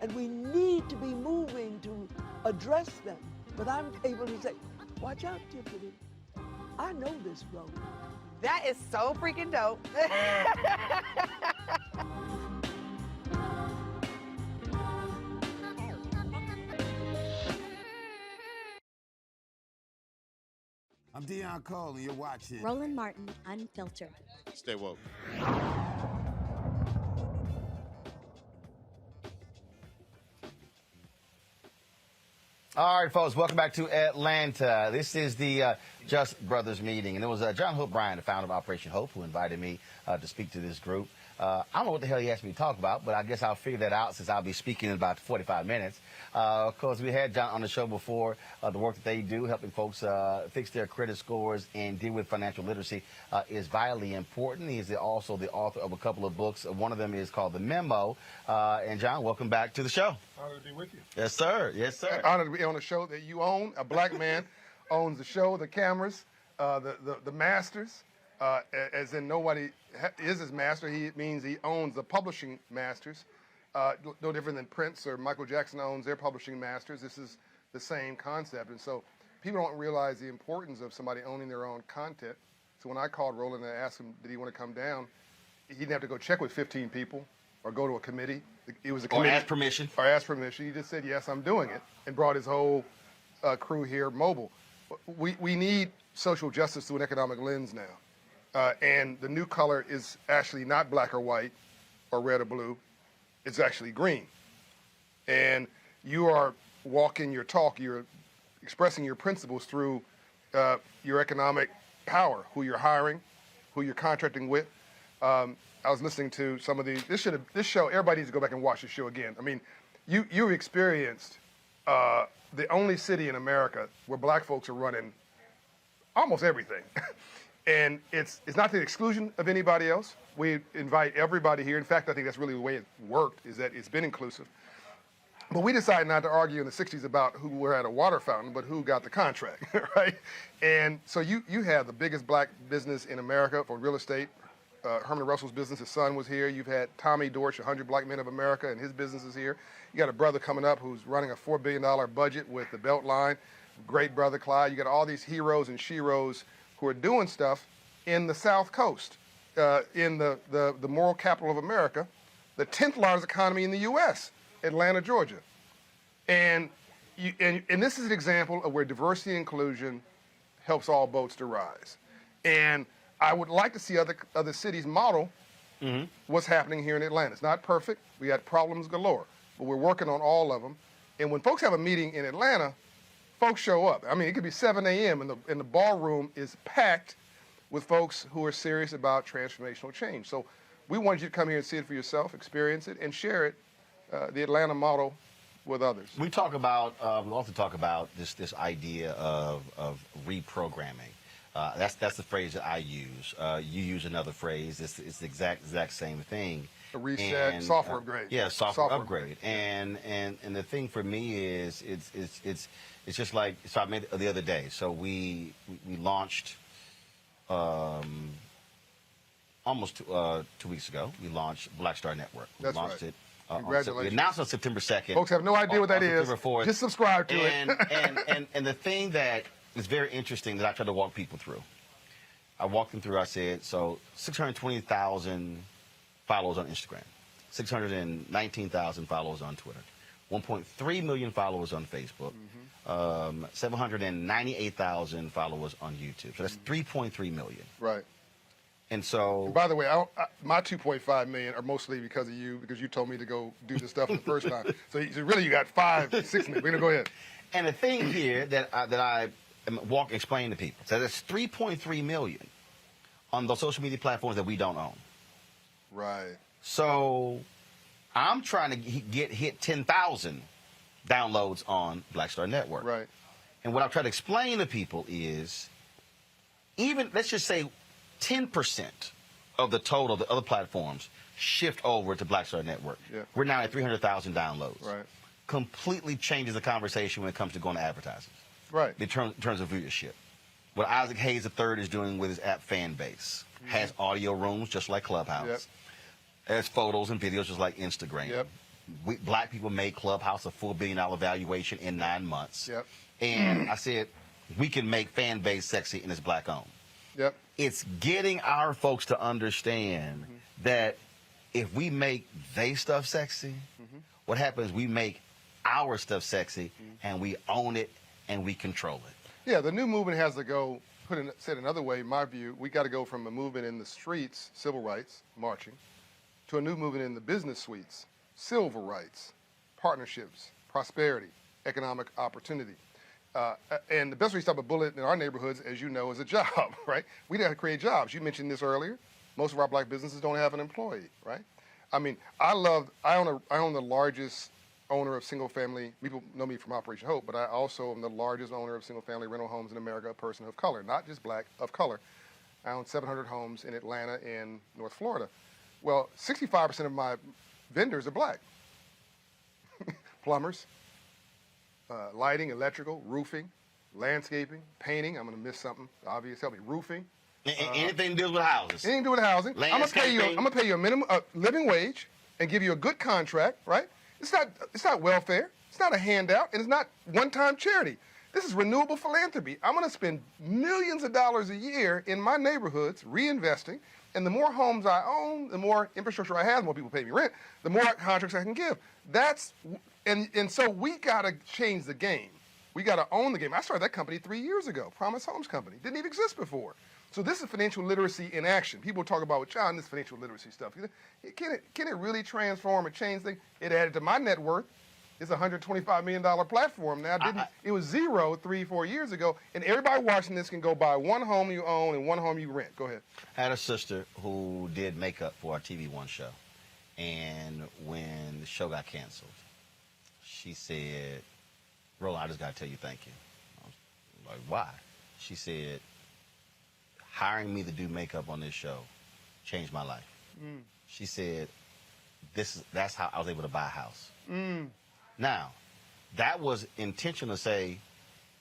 and we need to be moving to address them. But I'm able to say, watch out, Tiffany, I know this road. That is so freaking dope. I'm Deion Cole, and you're watching Roland Martin Unfiltered. Stay woke. All right, folks, welcome back to Atlanta. This is the Just Brothers meeting. And it was John Hope Bryant, the founder of Operation Hope, who invited me to speak to this group. I don't know what the hell he asked me to talk about, but I guess I'll figure that out since I'll be speaking in about 45 minutes. Of course, we had John on the show before. The work that they do, helping folks fix their credit scores and deal with financial literacy, is vitally important. He is also the author of a couple of books. One of them is called The Memo. And John, welcome back to the show. Honored to be with you. Yes, sir. Yes, sir. Honored to be on a show that you own. A black man owns the show, the cameras, the masters. As in nobody is his master. It means he owns the publishing masters. No different than Prince or Michael Jackson owns their publishing masters. This is the same concept. And so people don't realize the importance of somebody owning their own content. So when I called Roland and asked him, did he want to come down, he didn't have to go check with 15 people or go to a committee. It was a committee. Or ask permission. Or ask permission. He just said, yes, I'm doing it, and brought his whole crew here mobile. We need social justice through an economic lens now. And the new color is actually not black or white or red or blue. It's actually green. And you are walking your talk. You're expressing your principles through your economic power, who you're hiring, who you're contracting with. I was listening to some of these. This show, everybody needs to go back and watch this show again. I mean, you experienced the only city in America where black folks are running almost everything. And it's not to the exclusion of anybody else. We invite everybody here. In fact, I think that's really the way it worked, is that it's been inclusive. But we decided not to argue in the 60s about who were at a water fountain, but who got the contract, right? And so you have the biggest black business in America for real estate. Herman Russell's business, his son was here. You've had Tommy Dortch, 100 Black Men of America, and his business is here. You got a brother coming up who's running a $4 billion budget with the BeltLine. Great brother, Clyde. You got all these heroes and sheroes who are doing stuff in the South Coast, in the moral capital of America, the 10th largest economy in the U.S., Atlanta, Georgia. And this is an example of where diversity and inclusion helps all boats to rise. And I would like to see other cities model what's happening here in Atlanta. It's not perfect. We got problems galore, but we're working on all of them. And when folks have a meeting in Atlanta, folks show up. I mean, it could be 7 a.m. and the ballroom is packed with folks who are serious about transformational change. So we wanted you to come here and see it for yourself, experience it, and share it, the Atlanta model, with others. We also talk about this idea of reprogramming. That's the phrase that I use. You use another phrase. It's the exact same thing. A reset, software upgrade. Yeah, software upgrade. And the thing for me is it's just like, so I made it the other day. So we launched almost 2 weeks ago. We launched Black Star Network. We launched it. Congratulations. We announced on September 2nd. Folks have no idea what that is. 4th. Just subscribe to it. And the thing that is very interesting that I try to walk people through, I walked them through. I said, so 620,000 followers on Instagram, 619,000 followers on Twitter, 1.3 million followers on Facebook, 798,000 followers on YouTube. So that's 3.3 million. Right. And so, and by the way, my 2.5 million are mostly because of you, because you told me to go do this stuff the first time. So really, you got 5, 6 million. We're gonna go ahead. And the thing here that I am explaining to people, so that's 3.3 million on those social media platforms that we don't own. Right. So I'm trying to hit 10,000 downloads on Black Star Network. Right. And what I've tried to explain to people is, even let's just say 10% of the total of the other platforms shift over to Black Star Network. Yeah. We're now at 300,000 downloads. Right. Completely changes the conversation when it comes to going to advertisers. Right. In terms of viewership. What Isaac Hayes III is doing with his app fan base. Has audio rooms just like Clubhouse. Yep. Has photos and videos just like Instagram. Yep. Black people made Clubhouse a $4 billion valuation in 9 months. Yep. And I said, we can make fan base sexy and it's black owned. Yep. It's getting our folks to understand that if we make they stuff sexy, what happens, we make our stuff sexy and we own it and we control it. Yeah, the new movement has to go, said another way, in my view, we got to go from a movement in the streets, civil rights, marching, to a new movement in the business suites, civil rights, partnerships, prosperity, economic opportunity. And the best way to stop a bullet in our neighborhoods, as you know, is a job, right? We got to create jobs. You mentioned this earlier. Most of our black businesses don't have an employee, right? I mean, I own the largest owner of single-family, people know me from Operation Hope, but I also am the largest owner of single-family rental homes in America, a person of color, not just black, of color. I own 700 homes in Atlanta and North Florida. Well, 65% of my vendors are black. Plumbers, lighting, electrical, roofing, landscaping, painting. I'm going to miss something obvious. Help me. Roofing. Anything to do with houses. Anything to do with housing. I'm going to pay you a minimum living wage and give you a good contract, right? It's not welfare. It's not a handout, and it's not one-time charity. This is renewable philanthropy. I'm going to spend millions of dollars a year in my neighborhoods reinvesting, and the more homes I own, the more infrastructure I have, the more people pay me rent, the more contracts I can give. And so we got to change the game. We got to own the game. I started that company 3 years ago, Promise Homes Company. Didn't even exist before. So this is financial literacy in action. People talk about, well, John, this financial literacy stuff. Can it really transform and change things? It added to my net worth. It's a $125 million platform now. It was zero 3-4 years ago. And everybody watching this can go buy one home you own and one home you rent. Go ahead. I had a sister who did makeup for our TV One show. And when the show got canceled, she said, Roland, I just got to tell you thank you. I was like, why? She said, hiring me to do makeup on this show changed my life. She said, that's how I was able to buy a house. Now, that was intentional to say,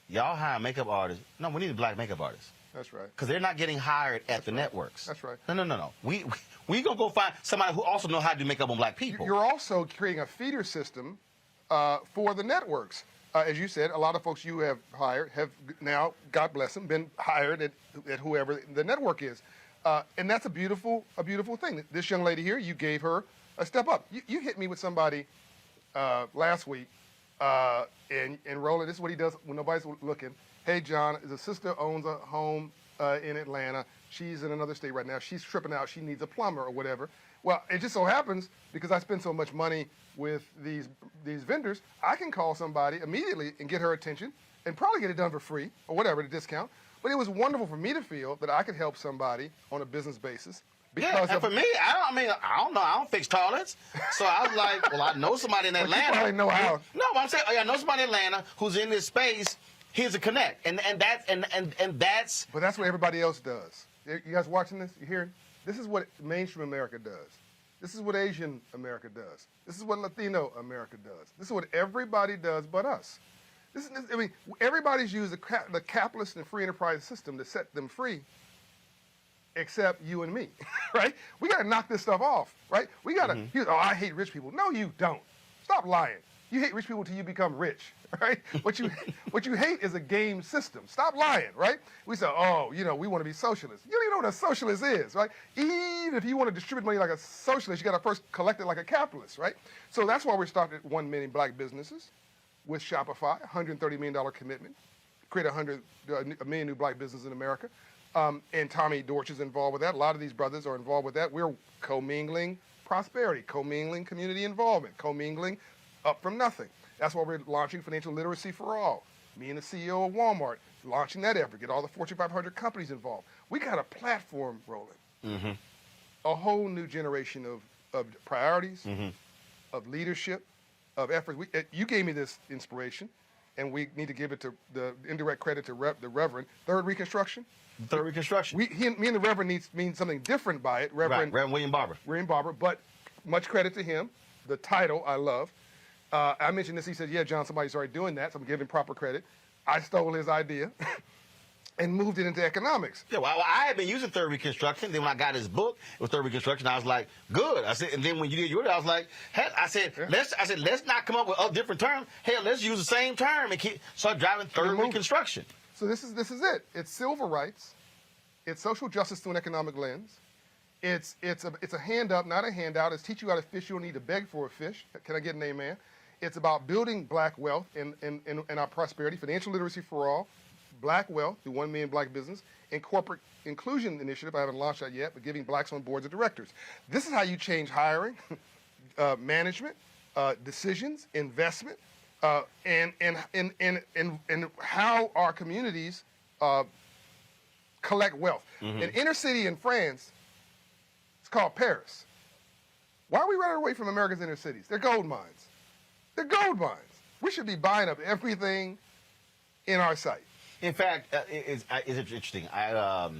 y'all hire makeup artists. No, we need a black makeup artist. That's right. Because they're not getting hired at the networks. That's right. No. We going to go find somebody who also know how to do makeup on black people. You're also creating a feeder system for the networks. As you said, a lot of folks you have hired have now, God bless them, been hired at whoever the network is. And that's a beautiful thing. This young lady here, you gave her a step up. You hit me with somebody last week, and Roland, this is what he does when nobody's looking. Hey, John, the sister owns a home in Atlanta. She's in another state right now. She's tripping out. She needs a plumber or whatever. Well, it just so happens, because I spend so much money with these vendors, I can call somebody immediately and get her attention and probably get it done for free or whatever, the discount. But it was wonderful for me to feel that I could help somebody on a business basis. Because and for me, I don't know. I don't fix toilets. So I was like, well, I know somebody in Atlanta. You probably know how. No, but I'm saying, I know somebody in Atlanta who's in this space. Here's a connect. And that's... But that's what everybody else does. You guys watching this? You hearing? This is what mainstream America does. This is what Asian America does. This is what Latino America does. This is what everybody does but us. Everybody's used the capitalist and free enterprise system to set them free, except you and me, right? We got to knock this stuff off, right? We got to, I hate rich people. No, you don't. Stop lying. You hate rich people until you become rich, right? What you hate is a game system. Stop lying, right? We say, oh, we want to be socialists. You don't even know what a socialist is, right? Even if you want to distribute money like a socialist, you got to first collect it like a capitalist, right? So that's why we started 1 million black businesses with Shopify, $130 million commitment, create a million new black businesses in America. And Tommy Dortch is involved with that. A lot of these brothers are involved with that. We're commingling prosperity, commingling community involvement, commingling up from nothing. That's why we're launching financial literacy for all. Me and the CEO of Walmart launching that effort, get all the Fortune 500 companies involved. We got a platform, Roland. A whole new generation of priorities, of leadership, of efforts. You gave me this inspiration, and we need to give it to the indirect credit to the Reverend. Third Reconstruction. Third Reconstruction. Me and the Reverend mean something different by it. Reverend William Barber. William Barber, but much credit to him. The title I love. I mentioned this. He said, yeah, John, somebody's already doing that, so I'm giving proper credit. I stole his idea and moved it into economics. Yeah, well, I had been using Third Reconstruction. Then when I got his book, it was Third Reconstruction. I was like, good. I said, and then when you did yours, I was like, let's not come up with a different term. Hell, let's use the same term and start driving Third Reconstruction. So this is it. It's civil rights. It's social justice through an economic lens. It's a hand up, not a handout. It's teach you how to fish. You don't need to beg for a fish. Can I get an amen? It's about building black wealth and our prosperity, financial literacy for all, black wealth through 1 million black business, and corporate inclusion initiative. I haven't launched that yet, but giving blacks on boards of directors. This is how you change hiring, management, decisions, investment, and how our communities collect wealth. An inner city in France, it's called Paris. Why are we running away from America's inner cities? They're gold mines. They're gold mines. We should be buying up everything in our sight. In fact, it's interesting. I don't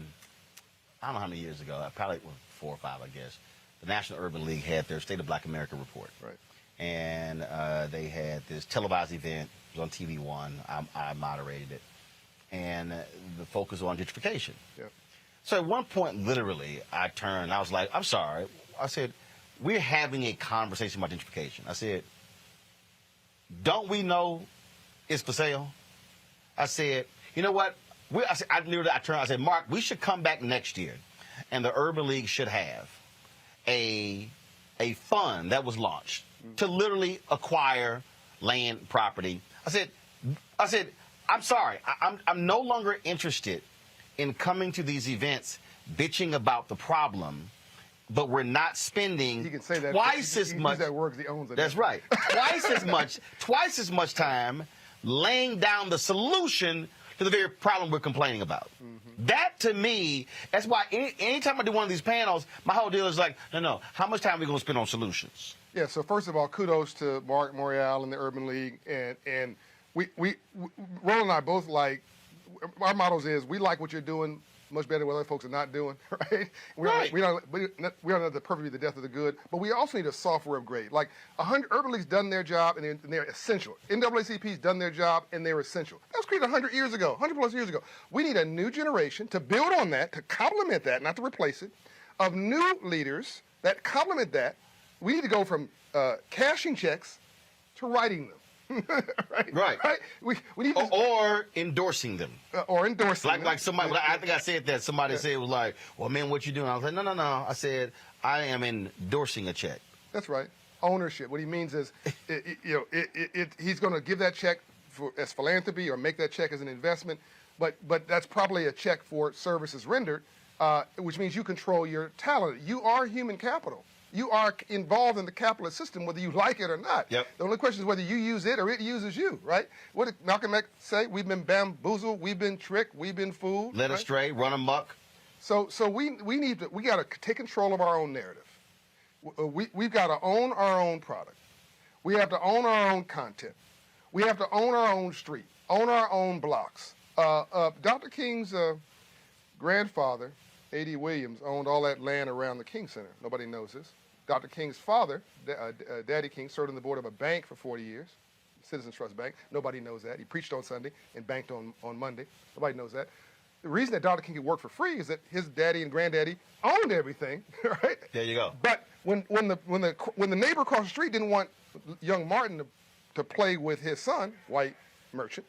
know how many years ago, probably 4 or 5, I guess, the National Urban League had their State of Black America report. Right. And they had this televised event. It was on TV One. I moderated it. And the focus on gentrification. Yep. So at one point, literally, I turned. I was like, I'm sorry. I said, we're having a conversation about gentrification. I said, don't we know it's for sale? I said, you know what? I turned. I said, Mark, we should come back next year, and the Urban League should have a fund that was launched to literally acquire land, property. I said, I'm sorry. I'm no longer interested in coming to these events bitching about the problem, but we're not spending twice as much. That works. He owns it. That's right. Twice as much time laying down the solution to the very problem we're complaining about. That, to me, that's why anytime I do one of these panels, my whole deal is like, no, how much time are we going to spend on solutions? Yeah, so first of all, kudos to Mark Morial and the Urban League. And we Roland and I both our motto is we like what you're doing much better than what other folks are not doing, right? We don't have the perfect be the death of the good, but we also need a software upgrade. Like Urban League's done their job and they're essential. NAACP's done their job and they're essential. That was created 100 years ago, 100 plus years ago. We need a new generation to build on that, to complement that, not to replace it, of new leaders that complement that. We need to go from cashing checks to writing them. Right. We need or endorsing them. Or endorsing them. Like somebody, I think I said that. Somebody said it was like, well, man, what you doing? I was like, no. I said, I am endorsing a check. That's right. Ownership. What he means is, he's going to give that check as philanthropy or make that check as an investment, but that's probably a check for services rendered, which means you control your talent. You are human capital. You are involved in the capitalist system, whether you like it or not. Yep. The only question is whether you use it or it uses you, right? What did Malcolm X say? We've been bamboozled, we've been tricked, we've been fooled. Led astray, run amok. So we got to take control of our own narrative. We've got to own our own product. We have to own our own content. We have to own our own street, own our own blocks. Dr. King's grandfather, A.D. Williams, owned all that land around the King Center. Nobody knows this. Dr. King's father, Daddy King, served on the board of a bank for 40 years, Citizens Trust Bank. Nobody knows that. He preached on Sunday and banked on Monday. Nobody knows that. The reason that Dr. King could work for free is that his daddy and granddaddy owned everything, right? There you go. But when the neighbor across the street didn't want young Martin to to play with his son, white merchant,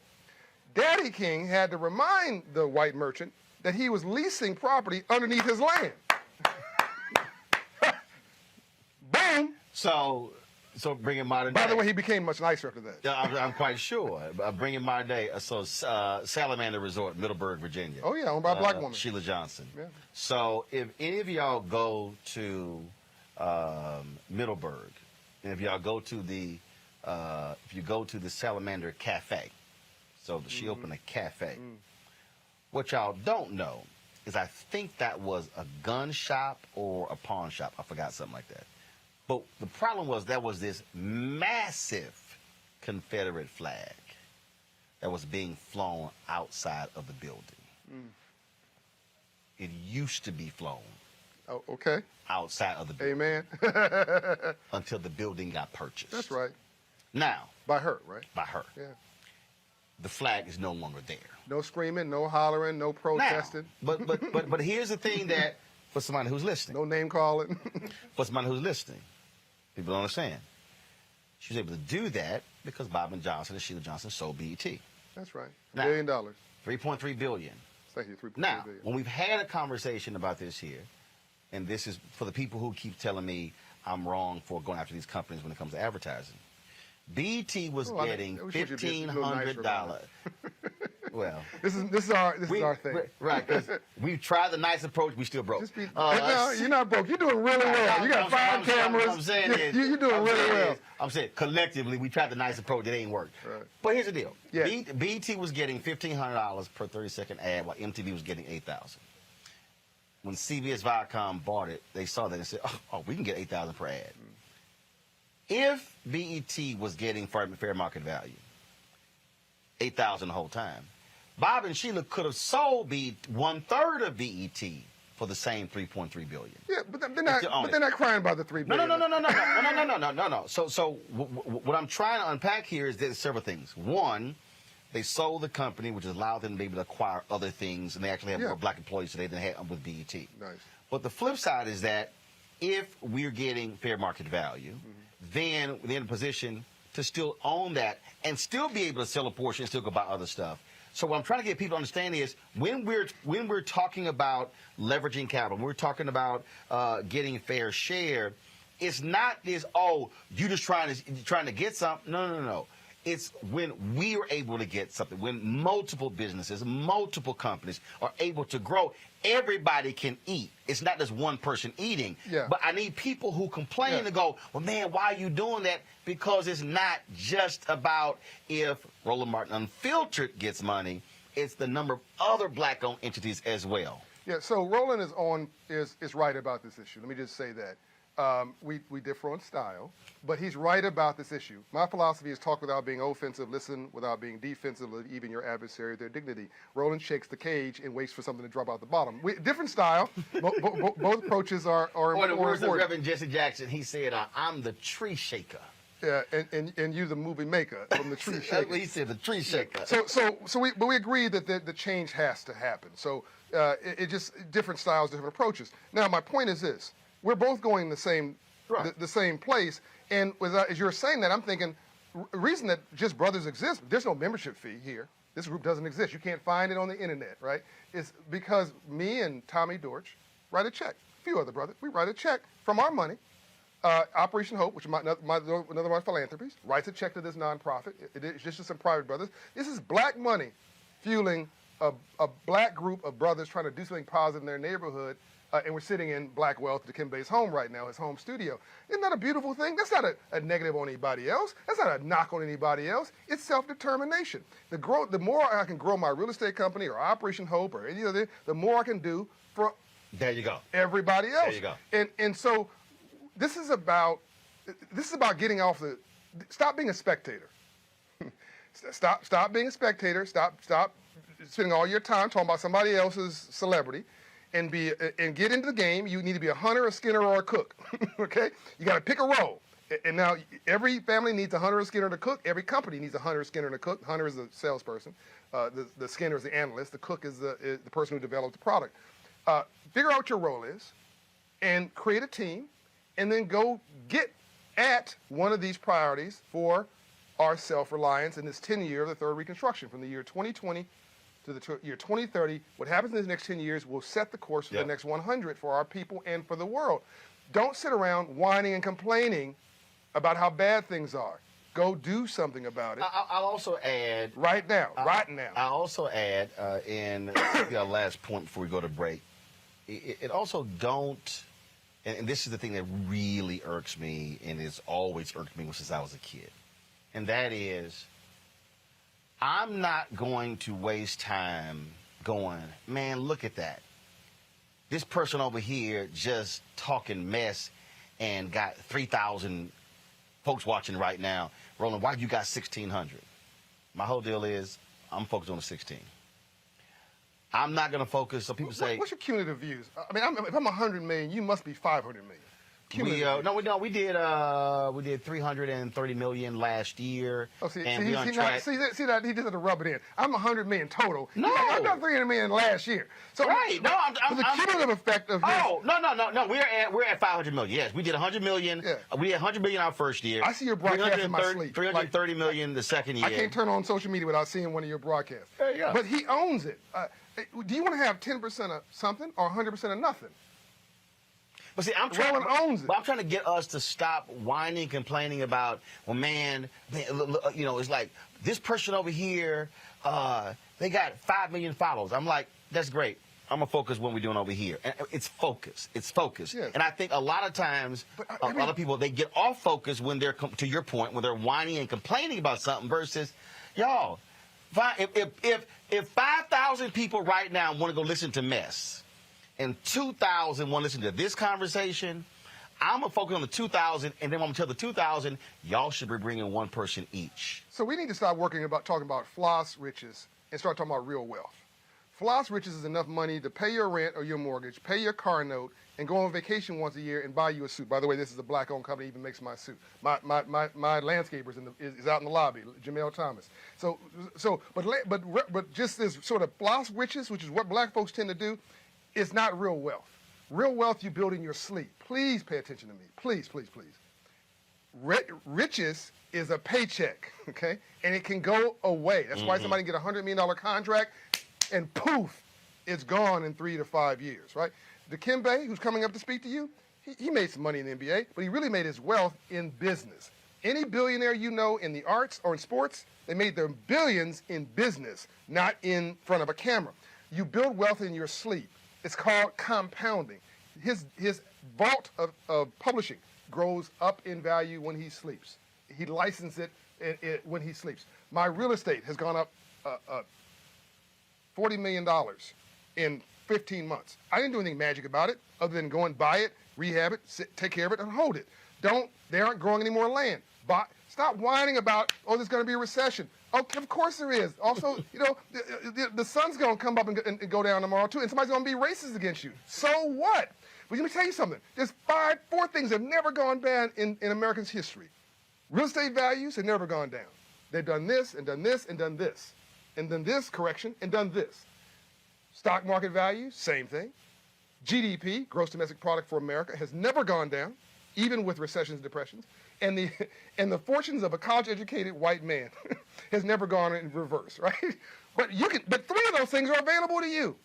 Daddy King had to remind the white merchant that he was leasing property underneath his land. Boom. So bringing modern day. By the way, he became much nicer after that. Yeah, I'm quite sure. Bringing modern day. Salamander Resort, Middleburg, Virginia. Oh, yeah, owned by a black woman. Sheila Johnson. Yeah. So if any of y'all go to Middleburg, and if y'all go to the Salamander Cafe, so she opened a cafe. What y'all don't know is I think that was a gun shop or a pawn shop. I forgot, something like that. But the problem was there was this massive Confederate flag that was being flown outside of the building. It used to be flown. Oh, okay. Outside of the building. Amen. Until the building got purchased. That's right. Now. By her, right? By her. Yeah. The flag is no longer there. No screaming, no hollering, no protesting. Now, but here's the thing that, for somebody who's listening. No name calling. For somebody who's listening, people don't understand. She was able to do that because Bobbin Johnson and Sheila Johnson sold BET. That's right. Now, $1 billion. $3.3 billion. Thank you, $3.3 now, billion. when we've had a conversation about this here, and this is for the people who keep telling me I'm wrong for going after these companies when it comes to advertising. BET was getting $1,500. Well, this is our thing, right? Because we've tried the nice approach, we still broke. No, you're not broke. You're doing really well. You got 5 cameras. I'm saying is, you're doing really well. I'm saying collectively, we tried the nice approach. It ain't worked. Right. But here's the deal. Yeah. BET was getting $1,500 per 30-second ad, while MTV was getting $8,000. When CBS Viacom bought it, they saw that and said, "Oh, we can get $8,000 per ad." If BET was getting fair market value, $8,000 the whole time, Bob and Sheila could have sold 1/3 of BET for the same $3.3 billion. Yeah, but they're not crying about the $3 billion. No. So what I'm trying to unpack here is there's several things. One, they sold the company, which allowed them to be able to acquire other things, and they actually have more black employees today than they had with BET. Nice. But the flip side is that if we're getting fair market value, then we're in a position to still own that and still be able to sell a portion and still go buy other stuff. So what I'm trying to get people to understand is when we're talking about leveraging capital, when we're talking about getting fair share, it's not this, oh, you just trying to get something. No. It's when we are able to get something, when multiple businesses, multiple companies are able to grow, everybody can eat. It's not just one person eating. Yeah. But I need people who complain to go, well, man, why are you doing that? Because it's not just about if Roland Martin Unfiltered gets money. It's the number of other black-owned entities as well. Yeah, so Roland is right about this issue. Let me just say that. We differ on style, but he's right about this issue. My philosophy is talk without being offensive, listen without being defensive, even your adversary their dignity. Roland shakes the cage and waits for something to drop out the bottom. Different style. Both approaches are Or the words of important. Reverend Jesse Jackson, he said, I'm the tree shaker. Yeah, and you the movie maker from the tree shaker. He said the tree shaker. So we agree that the change has to happen. So it just different styles, different approaches. Now my point is this: we're both going the same place, and as you're saying that, I'm thinking the reason that Just Brothers exists, there's no membership fee here. This group doesn't exist. You can't find it on the internet, right? It's because me and Tommy Dortch write a check. A few other brothers, we write a check from our money. Operation Hope, which is another of my philanthropies, writes a check to this nonprofit. It's just some private brothers. This is black money fueling a black group of brothers trying to do something positive in their neighborhood. And we're sitting in Black Wealth, Dikembe's home right now, his home studio. Isn't that a beautiful thing? That's not a negative on anybody else. That's not a knock on anybody else. It's self-determination. The more I can grow my real estate company or Operation Hope or any other, the more I can do for everybody else. There you go. And so this is about getting off the. Stop being a spectator. Stop being a spectator. Stop spending all your time talking about somebody else's celebrity. And get into the game. You need to be a hunter, a skinner, or a cook. Okay? You got to pick a role. And now every family needs a hunter, a skinner, and a cook. Every company needs a hunter, a skinner, and a cook. Hunter is the salesperson. The skinner is the analyst. The cook is the person who developed the product. Figure out what your role is, and create a team, and then go get at one of these priorities for our self-reliance in this 10 year of the third Reconstruction, from the year 2020 to the year 2030. What happens in the next 10 years will set the course for the next 100 for our people and for the world. Don't sit around whining and complaining about how bad things are. Go do something about it. I'll also add... Right now, right now. I'll also add, in the last point before we go to break, it also don't... And this is the thing that really irks me, and it's always irked me since I was a kid. And that is, I'm not going to waste time going, man, look at that. This person over here just talking mess and got 3,000 folks watching right now. Roland, why you got 1,600? My whole deal is, I'm focused on the 16. I'm not going to focus. So people say, what's your cumulative views? I mean, if I'm 100 million, you must be 500 million. We did 330 million last year. Oh, see that he just had to rub it in. I'm 100 million total. No, I've done 300 million last year. So right, no, I'm the cumulative effect of this. Oh, no. We're at 500 million. Yes, we did 100 million. Yeah. We had 100 million our first year. I see your broadcast in my sleep. 330 million the second year. I can't turn on social media without seeing one of your broadcasts. There you go. But he owns it. Do you want to have 10% of something or 100% of nothing? But see, I'm trying to get us to stop whining, complaining about, well, man, it's like this person over here, they got 5 million followers. I'm like, that's great. I'm going to focus what we're doing over here. And it's focus. It's focus. Yes. And I think a lot of times, a lot of people, they get off focus when they're, to your point, when they're whining and complaining about something versus, y'all, if 5,000 people right now want to go listen to mess, and 2,000 want to listen to this conversation, I'm going to focus on the 2,000, and then I'm going to tell the 2,000, y'all should be bringing one person each. So we need to stop talking about floss riches and start talking about real wealth. Floss riches is enough money to pay your rent or your mortgage, pay your car note, and go on vacation once a year and buy you a suit. By the way, this is a black-owned company, even makes my suit. My landscaper is out in the lobby, Jamel Thomas. But just this sort of floss riches, which is what black folks tend to do, it's not real wealth. Real wealth you build in your sleep. Please pay attention to me. Please, please, please. Riches is a paycheck, okay? And it can go away. That's why somebody can get a $100 million contract and poof, it's gone in 3 to 5 years, right? Dikembe, who's coming up to speak to you, he made some money in the NBA, but he really made his wealth in business. Any billionaire you know in the arts or in sports, they made their billions in business, not in front of a camera. You build wealth in your sleep. It's called compounding. His vault of publishing grows up in value when he sleeps. He licenses it when he sleeps. My real estate has gone up $40 million in 15 months. I didn't do anything magic about it other than go and buy it, rehab it, take care of it, and hold it. They aren't growing any more land. Stop whining about, there's going to be a recession. Okay, of course there is. Also, the sun's going to come up and go down tomorrow, too, and somebody's going to be racist against you. So what? But let me tell you something. There's 4 things that have never gone bad in Americans' history. Real estate values have never gone down. They've done this and done this and done this. And done this, correction, and done this. Stock market value, same thing. GDP, gross domestic product for America, has never gone down, even with recessions and depressions. And the fortunes of a college-educated white man has never gone in reverse, right? But 3 of those things are available to you.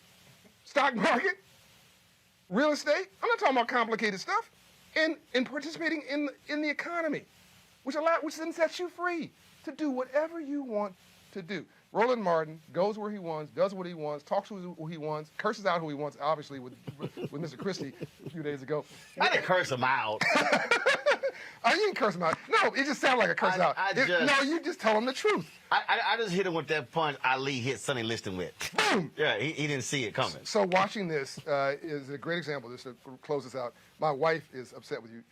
Stock market, real estate, I'm not talking about complicated stuff, and participating in the economy, which then sets you free to do whatever you want to do. Roland Martin goes where he wants, does what he wants, talks who he wants, curses out who he wants, obviously, with Mr. Christie a few days ago. I didn't curse him out. You didn't curse him out. No, it just sounded like a curse out. No, you just tell him the truth. I just hit him with that punch Ali hit Sonny Liston with. Boom! Yeah, he didn't see it coming. So watching this is a great example. Just to close this out, my wife is upset with you,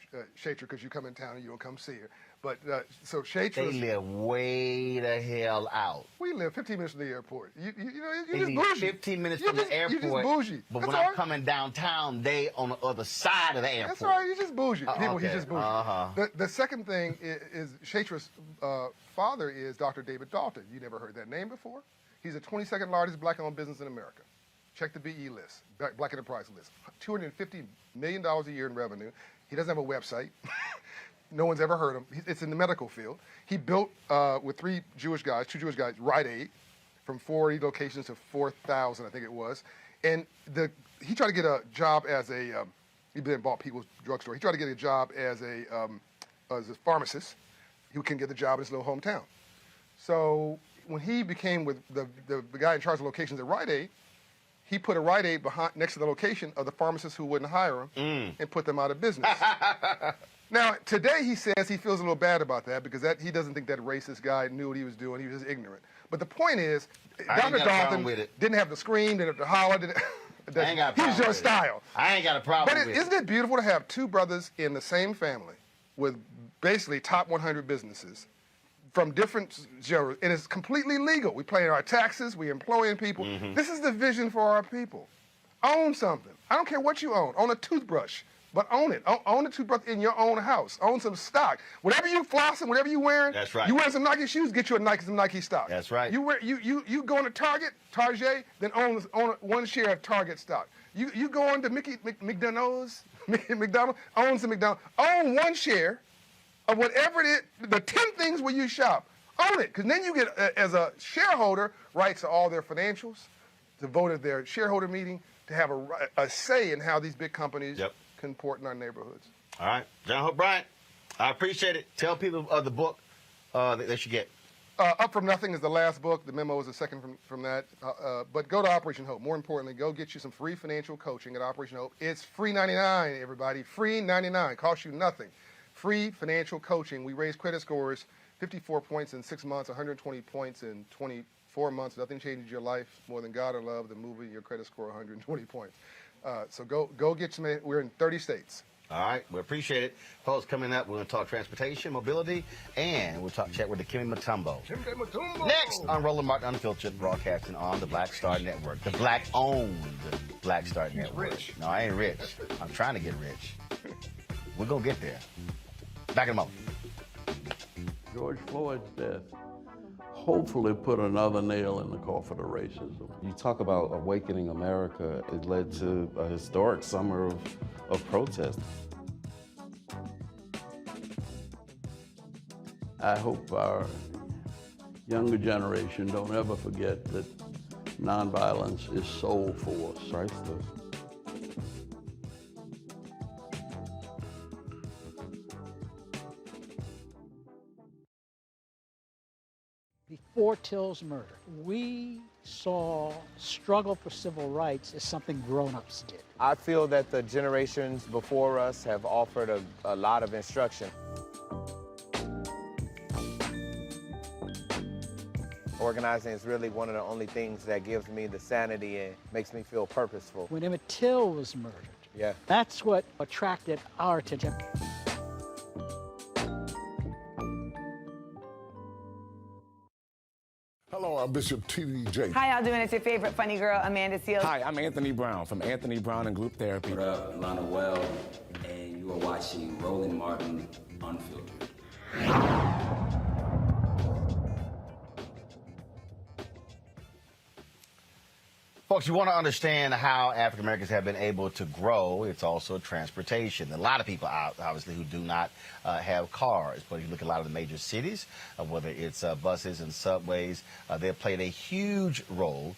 Shatra, because you come in town and you don't come see her. But so Shatra, they live way the hell out. We live 15 minutes from the airport. You they just bougie. 15 minutes from the airport. You just bougie. But That's when I'm coming downtown, they on the other side of the airport. That's all right. You just bougie. People, okay. He's just bougie. The second thing is Shatra's father is Dr. David Dalton. You never heard that name before? He's the 22nd largest black-owned business in America. Check the BE list, Black Enterprise list. $250 million a year in revenue. He doesn't have a website. No one's ever heard of him. It's in the medical field. He built, with two Jewish guys, Rite Aid, from 40 locations to 4,000, I think it was. And he tried to get a job as he then bought people's drugstore. He tried to get a job as a pharmacist. He couldn't get the job in his little hometown. So when he became with the guy in charge of locations at Rite Aid, he put a Rite Aid next to the location of the pharmacists who wouldn't hire him and put them out of business. Now, today he says he feels a little bad about that because he doesn't think that racist guy knew what he was doing. He was just ignorant. But the point is, Dr. Dalton didn't have to scream, didn't have to holler. He's your style. I ain't got a problem with it. But isn't it beautiful to have two brothers in the same family with basically top 100 businesses from different genres, and it's completely legal. We pay our taxes, we employing people. This is the vision for our people. Own something. I don't care what you own. Own a toothbrush, but own it. Own a toothbrush in your own house. Own some stock. Whatever you flossing, whatever you wearing. That's right. You wearing some Nike shoes, get you some Nike stock. That's right. You go into Target, then own one share of Target stock. You go on to McDonald's, own some McDonald's. Own one share of whatever it is, the 10 things where you shop. Own it, because then you get, as a shareholder, rights to all their financials, to vote at their shareholder meeting, to have a say in how these big companies comport in our neighborhoods. All right. John Hope Bryant, I appreciate it. Tell people of the book that they should get. Up From Nothing is the last book. The memo is the second from that. But go to Operation Hope. More importantly, go get you some free financial coaching at Operation Hope. It's free 99, everybody. Free 99. Costs you nothing. Free financial coaching. We raise credit scores 54 points in 6 months, 120 points in 24 months. Nothing changes your life more than God or love than moving your credit score 120 points. So go get some. We're in 30 states. All right, we appreciate it. Folks, coming up, we're going to talk transportation, mobility, and we'll chat with Dikembe Mutombo. Next on Roland Martin Unfiltered, broadcasting on the Black Star Network, the Black-owned Black Star Network. Rich. No, I ain't rich. I'm trying to get rich. We're going to get there. Back in a moment. George Floyd's death hopefully put another nail in the coffin of racism. You talk about awakening America. It led to a historic summer of protest. I hope our younger generation don't ever forget that nonviolence is soul force. Priceless. Before Till's murder, we saw struggle for civil rights as something grown-ups did. I feel that the generations before us have offered a lot of instruction. Organizing is really one of the only things that gives me the sanity and makes me feel purposeful. When Emmett Till was murdered, that's what attracted our attention. Hello, I'm Bishop T.D. Jakes. How y'all doing? It's your favorite funny girl, Amanda Seals. Hi, I'm Anthony Brown from Anthony Brown and Group Therapy. What up, Lana Well, and you are watching Roland Martin Unfiltered. Folks, you want to understand how African Americans have been able to grow. It's also transportation. A lot of people, obviously, who do not have cars. But if you look at a lot of the major cities, whether it's buses and subways, they have played a huge role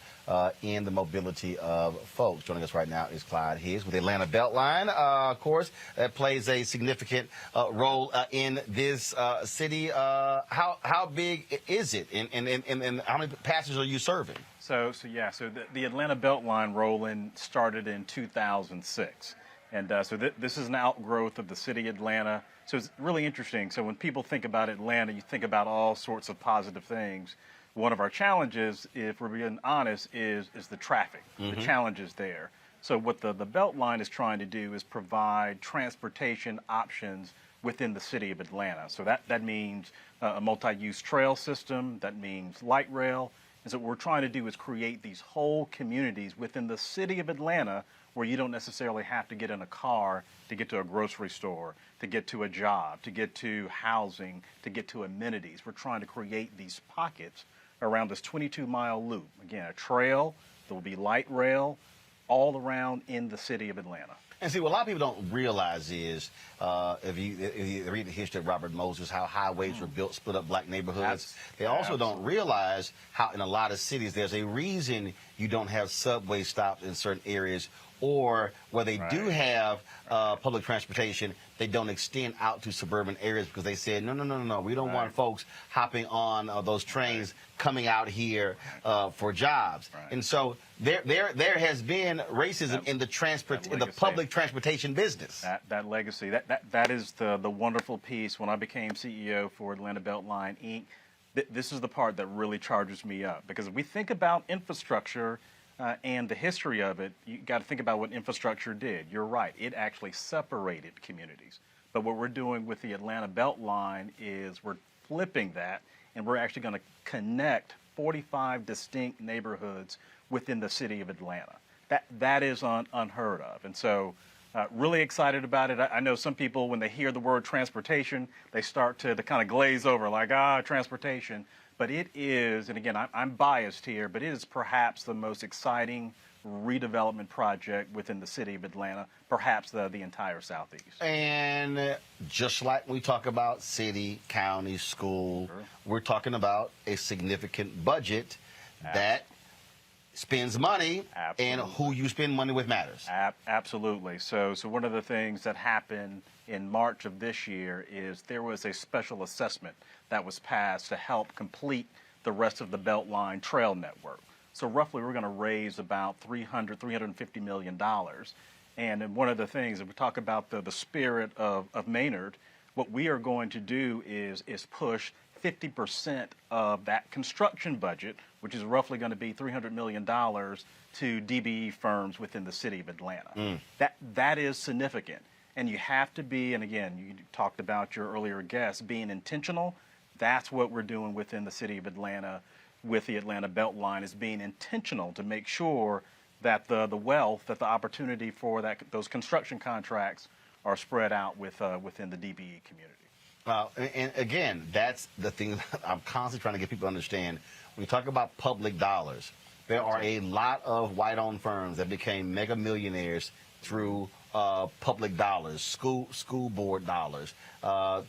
in the mobility of folks. Joining us right now is Clyde Higgs with the Atlanta BeltLine, of course, that plays a significant role in this city. How big is it, and how many passengers are you serving? So the Atlanta BeltLine, Roland, started in 2006. And this is an outgrowth of the city of Atlanta. So it's really interesting. So when people think about Atlanta, you think about all sorts of positive things. One of our challenges, if we're being honest, is the traffic, the challenges there. So what the BeltLine is trying to do is provide transportation options within the city of Atlanta. So that means a multi-use trail system, that means light rail. And so what we're trying to do is create these whole communities within the city of Atlanta where you don't necessarily have to get in a car to get to a grocery store, to get to a job, to get to housing, to get to amenities. We're trying to create these pockets around this 22-mile loop. Again, a trail, there will be light rail all around in the city of Atlanta. And see, what a lot of people don't realize is, if you read the history of Robert Moses, how highways were built, split up black neighborhoods. They also don't realize how in a lot of cities, there's a reason you don't have subway stops in certain areas, or where they do have public transportation, they don't extend out to suburban areas because they said, no, we don't want folks hopping on those trains coming out here for jobs. And so there has been racism in the public transportation business. That legacy, that is the wonderful piece. When I became CEO for Atlanta BeltLine, Inc., this is the part that really charges me up, because if we think about infrastructure and the history of it, you got to think about what infrastructure did. You're right, it actually separated communities. But what we're doing with the Atlanta BeltLine is we're flipping that, and we're actually going to connect 45 distinct neighborhoods within the city of Atlanta. That is unheard of. And so really excited about it. I know some people, when they hear the word transportation, they start to kind of glaze over, like, transportation. But it is, and again, I'm biased here, but it is perhaps the most exciting redevelopment project within the city of Atlanta, perhaps the entire Southeast. And just like we talk about city, county, school, we're talking about a significant budget that spends money, and who you spend money with matters. Absolutely. So one of the things that happened in March of this year is there was a special assessment that was passed to help complete the rest of the Beltline trail network. So roughly we're going to raise about $350 million. And one of the things, if we talk about the spirit of Maynard, what we are going to do is push 50% of that construction budget, which is roughly going to be $300 million, to DBE firms within the city of Atlanta. That is significant. And you have to be, and again, you talked about your earlier guest, being intentional. That's what we're doing within the city of Atlanta with the Atlanta BeltLine, is being intentional to make sure that the wealth, that the opportunity for those construction contracts are spread out within the DBE community. And again, that's the thing that I'm constantly trying to get people to understand. When you talk about public dollars, there are a lot of white-owned firms that became mega millionaires through public dollars, school board dollars,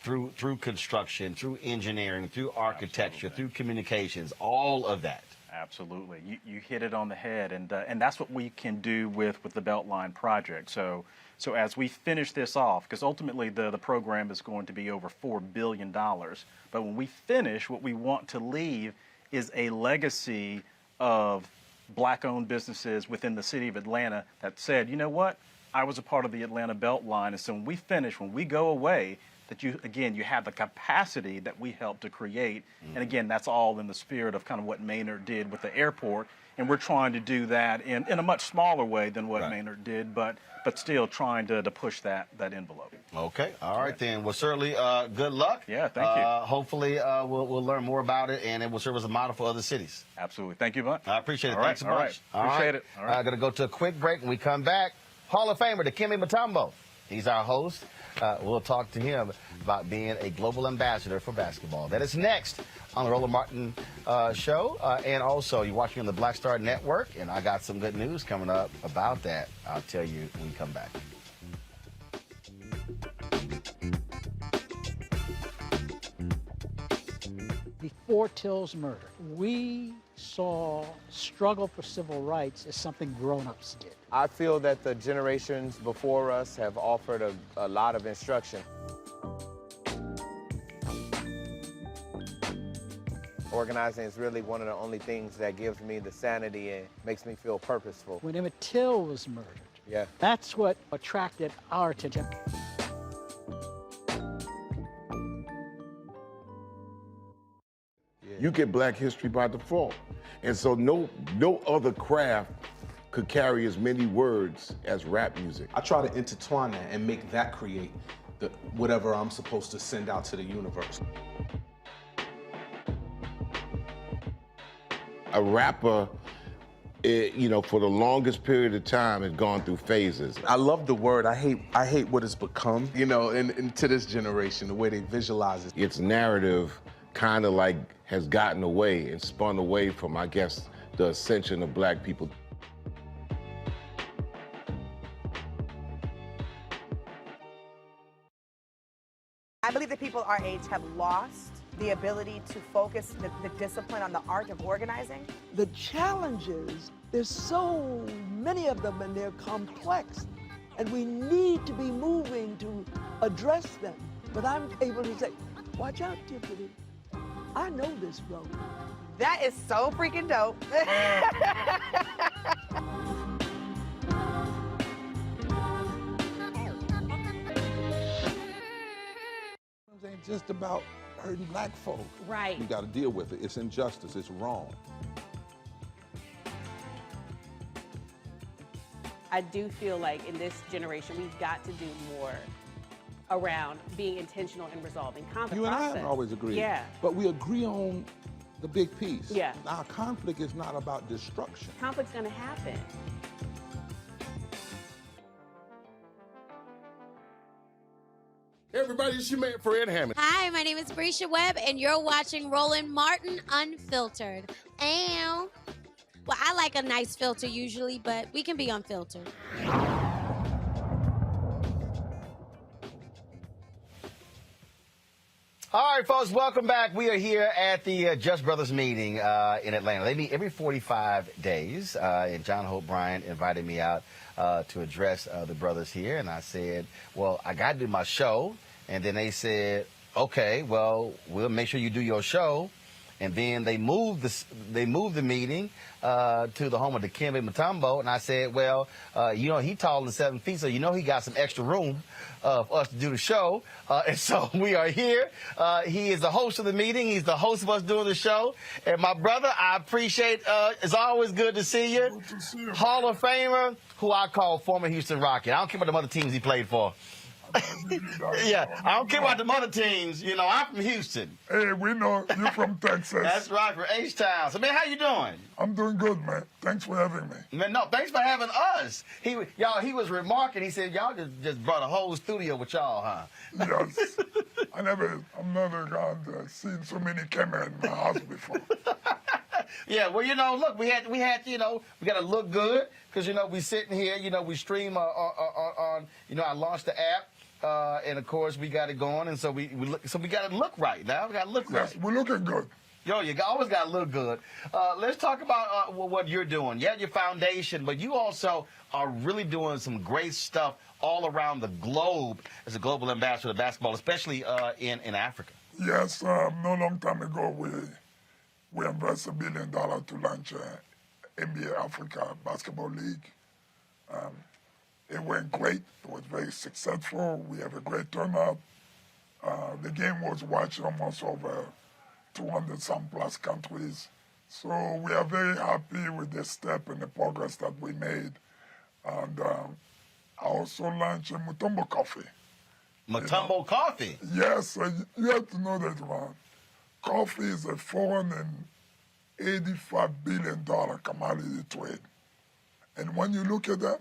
through construction, through engineering, through architecture, through communications, all of that. Absolutely. You hit it on the head, and that's what we can do with the BeltLine project. So as we finish this off, because ultimately the program is going to be over $4 billion, but when we finish, what we want to leave is a legacy of black-owned businesses within the city of Atlanta that said, you know what, I was a part of the Atlanta BeltLine, and so when we finish, when we go away, that you have the capacity that we helped to create. And again, that's all in the spirit of kind of what Maynard did with the airport. And we're trying to do that in a much smaller way than what Maynard did, but still trying to push that envelope. Okay. All right, then. Well, certainly, good luck. Yeah, thank you. Hopefully, we'll learn more about it, and it will serve as a model for other cities. Absolutely. Thank you much. I appreciate it. All Thanks so much. All right. Appreciate it. All right. I'm going to go to a quick break. When we come back, Hall of Famer Dikembe Mutombo. He's our host. We'll talk to him about being a global ambassador for basketball. That is next on the Roland Martin Show. And also, you're watching on the Black Star Network, and I got some good news coming up about that. I'll tell you when we come back. Before Till's murder, we saw struggle for civil rights as something grown-ups did. I feel that the generations before us have offered a lot of instruction. Organizing is really one of the only things that gives me the sanity and makes me feel purposeful. When Emmett Till was murdered, that's what attracted our attention. You get Black history by default. And so no other craft could carry as many words as rap music. I try to intertwine that and make that create whatever I'm supposed to send out to the universe. A rapper, for the longest period of time has gone through phases. I love the word. I hate what it's become, and to this generation, the way they visualize it. Its narrative kind of like has gotten away and spun away from, I guess, the ascension of Black people. I believe that people our age have lost the ability to focus the discipline on the art of organizing. The challenges, there's so many of them and they're complex, and we need to be moving to address them. But I'm able to say, watch out, Tiffany. I know this road. That is so freaking dope. It ain't just about hurting black folk. Right. You got to deal with it. It's injustice. It's wrong. I do feel like in this generation, we've got to do more around being intentional in resolving conflict. You and I have always agreed. Yeah. But we agree on the big piece. Yeah. Now, conflict is not about destruction. Conflict's going to happen. Hey everybody, it's your man Fred Hammond. Hi, my name is Brisha Webb, and you're watching Roland Martin Unfiltered. Ow. Well, I like a nice filter usually, but we can be unfiltered. All right, folks, welcome back. We are here at the Just Brothers meeting in Atlanta. They meet every 45 days, and John Hope Bryant invited me out to address the brothers here, and I said, well, I got to do my show, and then they said, okay, well, we'll make sure you do your show, and then they moved the meeting to the home of Dikembe Mutombo, and I said, well, you know, he taller than 7 feet, so you know he got some extra room for us to do the show, and so we are here. He is the host of the meeting. He's the host of us doing the show, and my brother, I appreciate. It's always good to see you. Good to see you. Hall of Famer, who I call former Houston Rocket. I don't care about the other teams he played for. Yeah, I don't care about the other teams. You know, I'm from Houston. Hey, we know you're from Texas. That's right, from H-Town. So, man, how you doing? I'm doing good, man. Thanks for having me. Man, no, thanks for having us. He was remarking. He said, y'all just brought a whole studio with y'all, huh? Yes. I've never seen so many cameras in my house before. Yeah, well, you know, look, we had, you know, we got to look good because, you know, we sitting here, you know, we stream on, you know, I launched the app. And of course we got it going, and so we got to look right now. We got to look right. Yes, we're looking good. Yo, you always got to look good. Let's talk about what you're doing. You have your foundation, but you also are really doing some great stuff all around the globe as a global ambassador of basketball, especially in Africa. Yes, not long time ago we invested $1 billion to launch NBA Africa Basketball League. It went great. It was very successful. We have a great turnout. The game was watched almost over 200-some plus countries. So we are very happy with the step and the progress that we made. And I also launched Mutombo Coffee. Mutombo Coffee? Yes, you have to know that, Ron. Coffee is a $485 billion commodity trade. And when you look at that,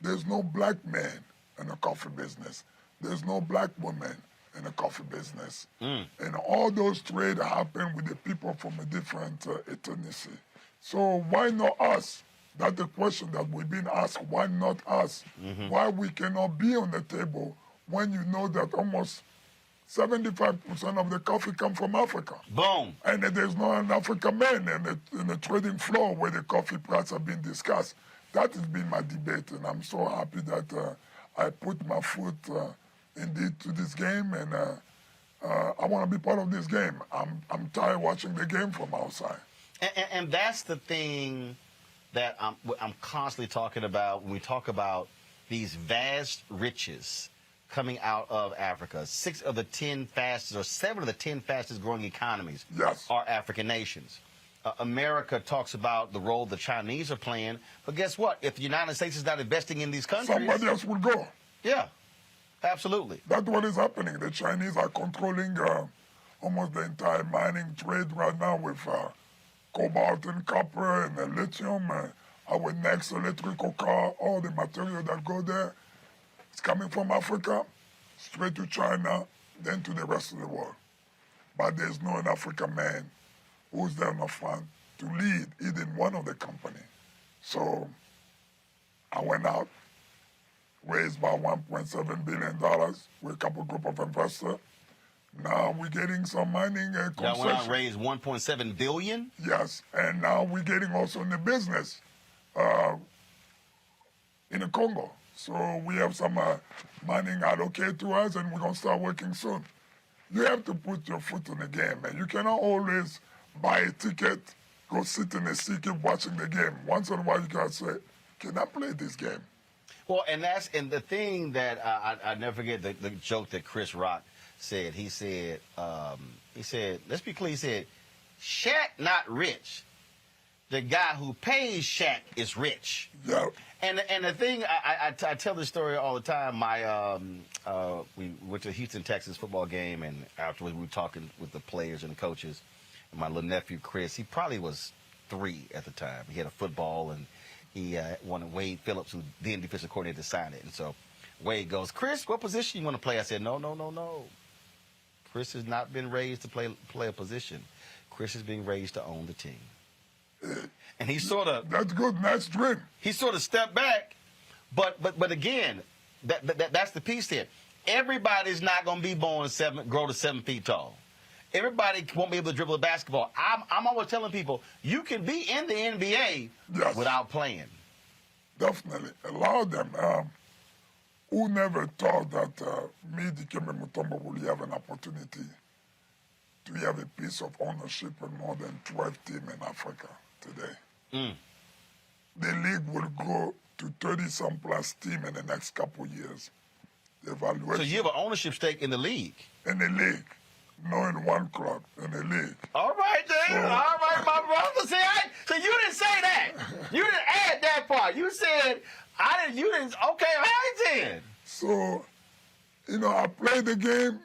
there's no black man in the coffee business. There's no black woman in the coffee business. And all those trades happen with the people from a different ethnicity. So why not us? That's the question that we've been asked. Why not us? Why we cannot be on the table when you know that almost 75% of the coffee comes from Africa. Boom. And there's not an African man in the trading floor where the coffee price have been discussed. That has been my debate, and I'm so happy that I put my foot indeed to this game, and I want to be part of this game. I'm tired watching the game from outside. And that's the thing that I'm constantly talking about when we talk about these vast riches coming out of Africa. 7 of the 10 fastest growing economies are African nations. America talks about the role the Chinese are playing, but guess what? If the United States is not investing in these countries, somebody else will go. Yeah, absolutely. That's what is happening. The Chinese are controlling almost the entire mining trade right now with cobalt and copper and lithium. Our next electrical car, all the material that go there, it's coming from Africa, straight to China, then to the rest of the world. But there's no an African man who's there in the front to lead even one of the company. So I went out, raised about $1.7 billion with a couple group of investors, Now we're getting some mining Y'all went out concession. and raised $1.7 billion? Yes, and now we're getting also in the business in the Congo. So we have some mining allocated to us, and we're going to start working soon. You have to put your foot in the game, man. You cannot always buy a ticket, go sit in a seat, keep watching the game. Once in a while, you got to say, can I play this game? Well, and the thing that I never forget the joke that Chris Rock said. He said, let's be clear, he said, Shaq not rich. The guy who pays Shaq is rich. Yeah. And the thing, I tell this story all the time. We went to a Houston, Texas football game, and afterwards we were talking with the players and the coaches. And my little nephew, Chris, he probably was 3 at the time. He had a football, and he wanted Wade Phillips, who then defensive coordinator, to sign it. And so Wade goes, Chris, what position you want to play? I said, no. Chris has not been raised to play a position. Chris is being raised to own the team. And he sort of... That's good. Nice dream. He sort of stepped back. But again, that's the piece here. Everybody's not going to be born grow to 7 feet tall. Everybody won't be able to dribble a basketball. I'm always telling people, you can be in the NBA without playing. Definitely. A lot of them who never thought that me, Dikembe Mutombo, would have an opportunity to have a piece of ownership in more than 12 teams in Africa today. The league will grow to 30-some plus teams in the next couple of years. The evaluation. So you have an ownership stake in the league? In the league. No, in one club, in the league. All right, then. All right, my brother. So you didn't say that. You didn't add that part. You said, you didn't. Okay, all right, then. So, I play the game.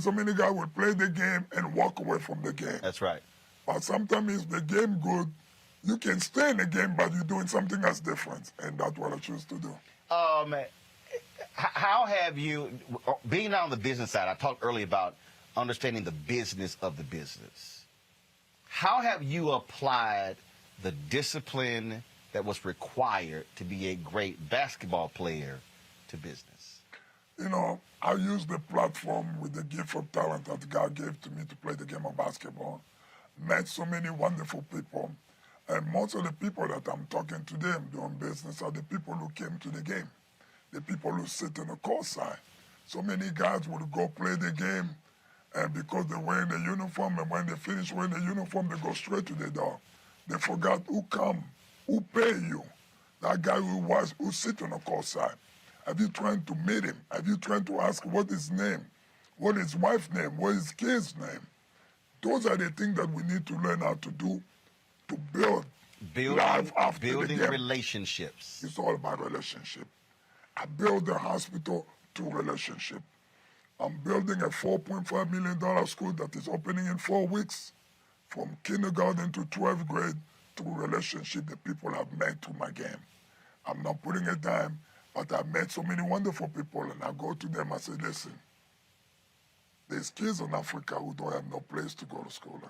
So many guys will play the game and walk away from the game. That's right. But sometimes if the game good, you can stay in the game, but you're doing something that's different. And that's what I choose to do. How have you, being on the business side, I talked earlier about understanding the business of the business. How have you applied the discipline that was required to be a great basketball player to business? I use the platform with the gift of talent that God gave to me to play the game of basketball. Met so many wonderful people. And most of the people that I'm talking to them doing business are the people who came to the game. The people who sit in the court side. So many guys would go play the game, and because they're wearing the uniform, and when they finish wearing the uniform, they go straight to the door. They forgot who come, who pay you. That guy who sit on the court side. Have you tried to meet him? Have you tried to ask what his name? What his wife's name? What his kid's name? Those are the things that we need to learn how to do to build life after the game. Building relationships. It's all about relationship. I built the hospital through relationship. I'm building a $4.5 million school that is opening in 4 weeks, from kindergarten to 12th grade, through relationship that people have met through my game. I'm not putting a dime, but I've met so many wonderful people, and I go to them and say, listen, there's kids in Africa who don't have no place to go to school.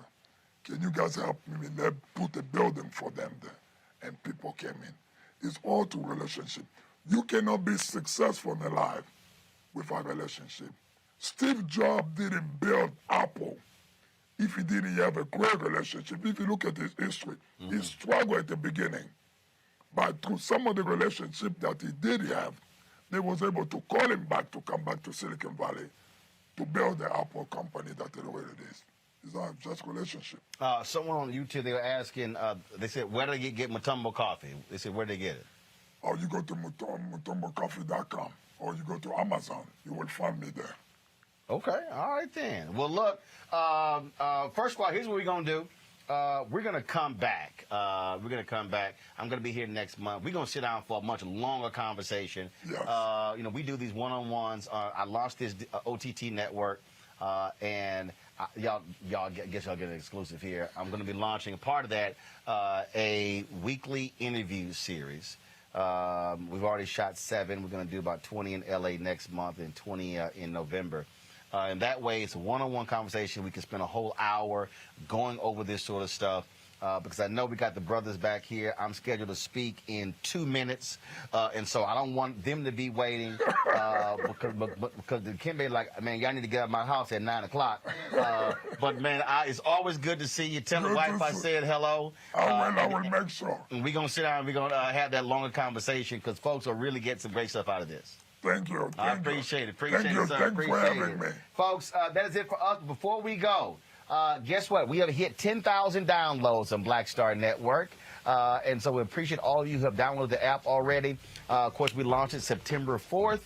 Can you guys help me? They put a building for them there, and people came in. It's all through relationship. You cannot be successful in life without relationship. Steve Jobs didn't build Apple if he didn't have a great relationship. If you look at his history, he struggled at the beginning. But through some of the relationship that he did have, they was able to call him back to come back to Silicon Valley to build the Apple company that it already is. It's not just relationship. Someone on YouTube, they were asking, they said, where do they get Mutombo coffee? They said, where do they get it? Or you go to mutombocoffee.com, or you go to Amazon. You will find me there. Okay, all right then. Well, look, first of all, here's what we're going to do. We're going to come back. I'm going to be here next month. We're going to sit down for a much longer conversation. Yes. We do these one-on-ones. I launched this OTT network, and y'all get an exclusive here. I'm going to be launching, a part of that, a weekly interview series. We've already shot 7. We're going to do about 20 in LA next month and 20 in November. And that way, it's a one-on-one conversation. We can spend a whole hour going over this sort of stuff. because I know we got the brothers back here. I'm scheduled to speak in 2 minutes, and so I don't want them to be waiting because the Dikembe like, man, y'all need to get out of my house at 9 o'clock. But man, it's always good to see you. Tell the wife I said hello. I will make sure. And we're gonna sit down and we're gonna have that longer conversation because folks will really get some great stuff out of this. Thank you. I appreciate it. Appreciate Thank you. it, sir. Thank you for Appreciate having it. me. Folks, that is it for us. Before we go, guess what? We have hit 10,000 downloads on Black Star Network. And so we appreciate all of you who have downloaded the app already. Of course, we launched it September 4th.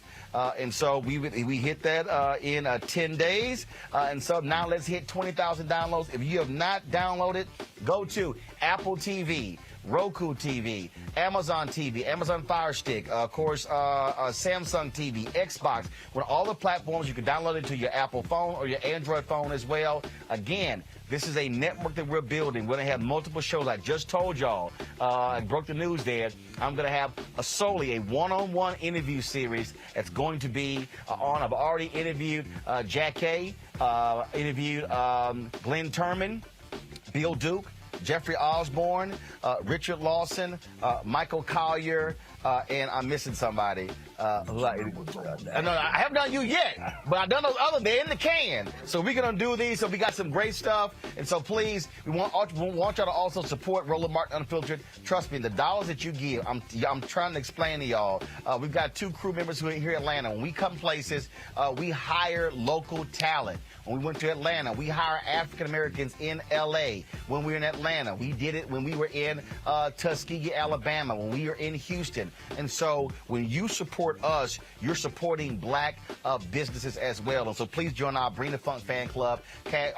And so we hit that in 10 days. And so now let's hit 20,000 downloads. If you have not downloaded, go to Apple TV, Roku TV, Amazon TV, Amazon Fire Stick, of course, Samsung TV, Xbox. On all the platforms, you can download it to your Apple phone or your Android phone as well. Again, this is a network that we're building. We're going to have multiple shows. I just told y'all, I broke the news there. I'm going to have solely a one-on-one interview series that's going to be on. I've already interviewed Jack Kay, interviewed Glenn Turman, Bill Duke, Jeffrey Osborne, Richard Lawson, Michael Collier, and I'm missing somebody. No, I haven't done you yet, but I've done those other. They're in the can. So we're going to do these. So we got some great stuff. And so please, we want y'all to also support Roland Martin Unfiltered. Trust me, the dollars that you give, I'm trying to explain to y'all. We've got 2 crew members who are here in Atlanta. When we come places, we hire local talent. When we went to Atlanta, we hire African Americans in L.A. When we were in Atlanta, we did it when we were in Tuskegee, Alabama, when we were in Houston. And so when you support us, you're supporting black businesses as well. And so please join our Bring the Funk fan club.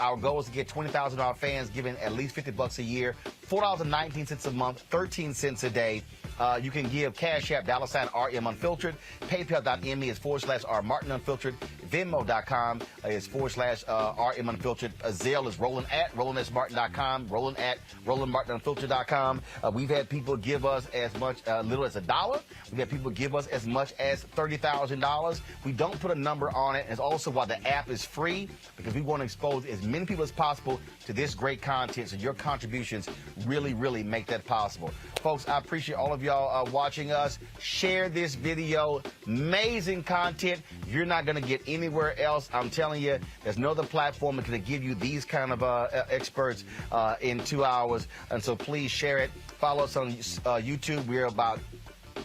Our goal is to get 20,000 of our fans giving at least $50 a year, $4.19 a month, 13 cents a day. You can give Cash App, $RM Unfiltered. PayPal.me is /R Martin Unfiltered. Venmo.com is /RM Unfiltered. Zelle is Roland at RolandSMartin.com. Roland at RolandMartinUnfiltered.com. We've had people give us as much, little as $1. We've had people give us as much as $30,000. We don't put a number on it. It's also why the app is free, because we want to expose as many people as possible to this great content. So your contributions really, really make that possible. Folks, I appreciate all of y'all watching us. Share this video. Amazing content you're not going to get anywhere else. I'm telling you, there's no other platform that can give you these kind of experts in 2 hours. And so please share it. Follow us on YouTube. We're about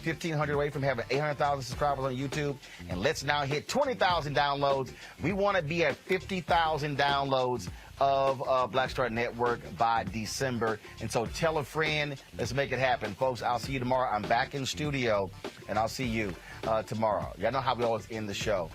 1,500 away from having 800,000 subscribers on YouTube. And let's now hit 20,000 downloads. We want to be at 50,000 downloads of Black Star Network by December. And so tell a friend. Let's make it happen. Folks, I'll see you tomorrow. I'm back in studio, and I'll see you tomorrow. Y'all know how we always end the show.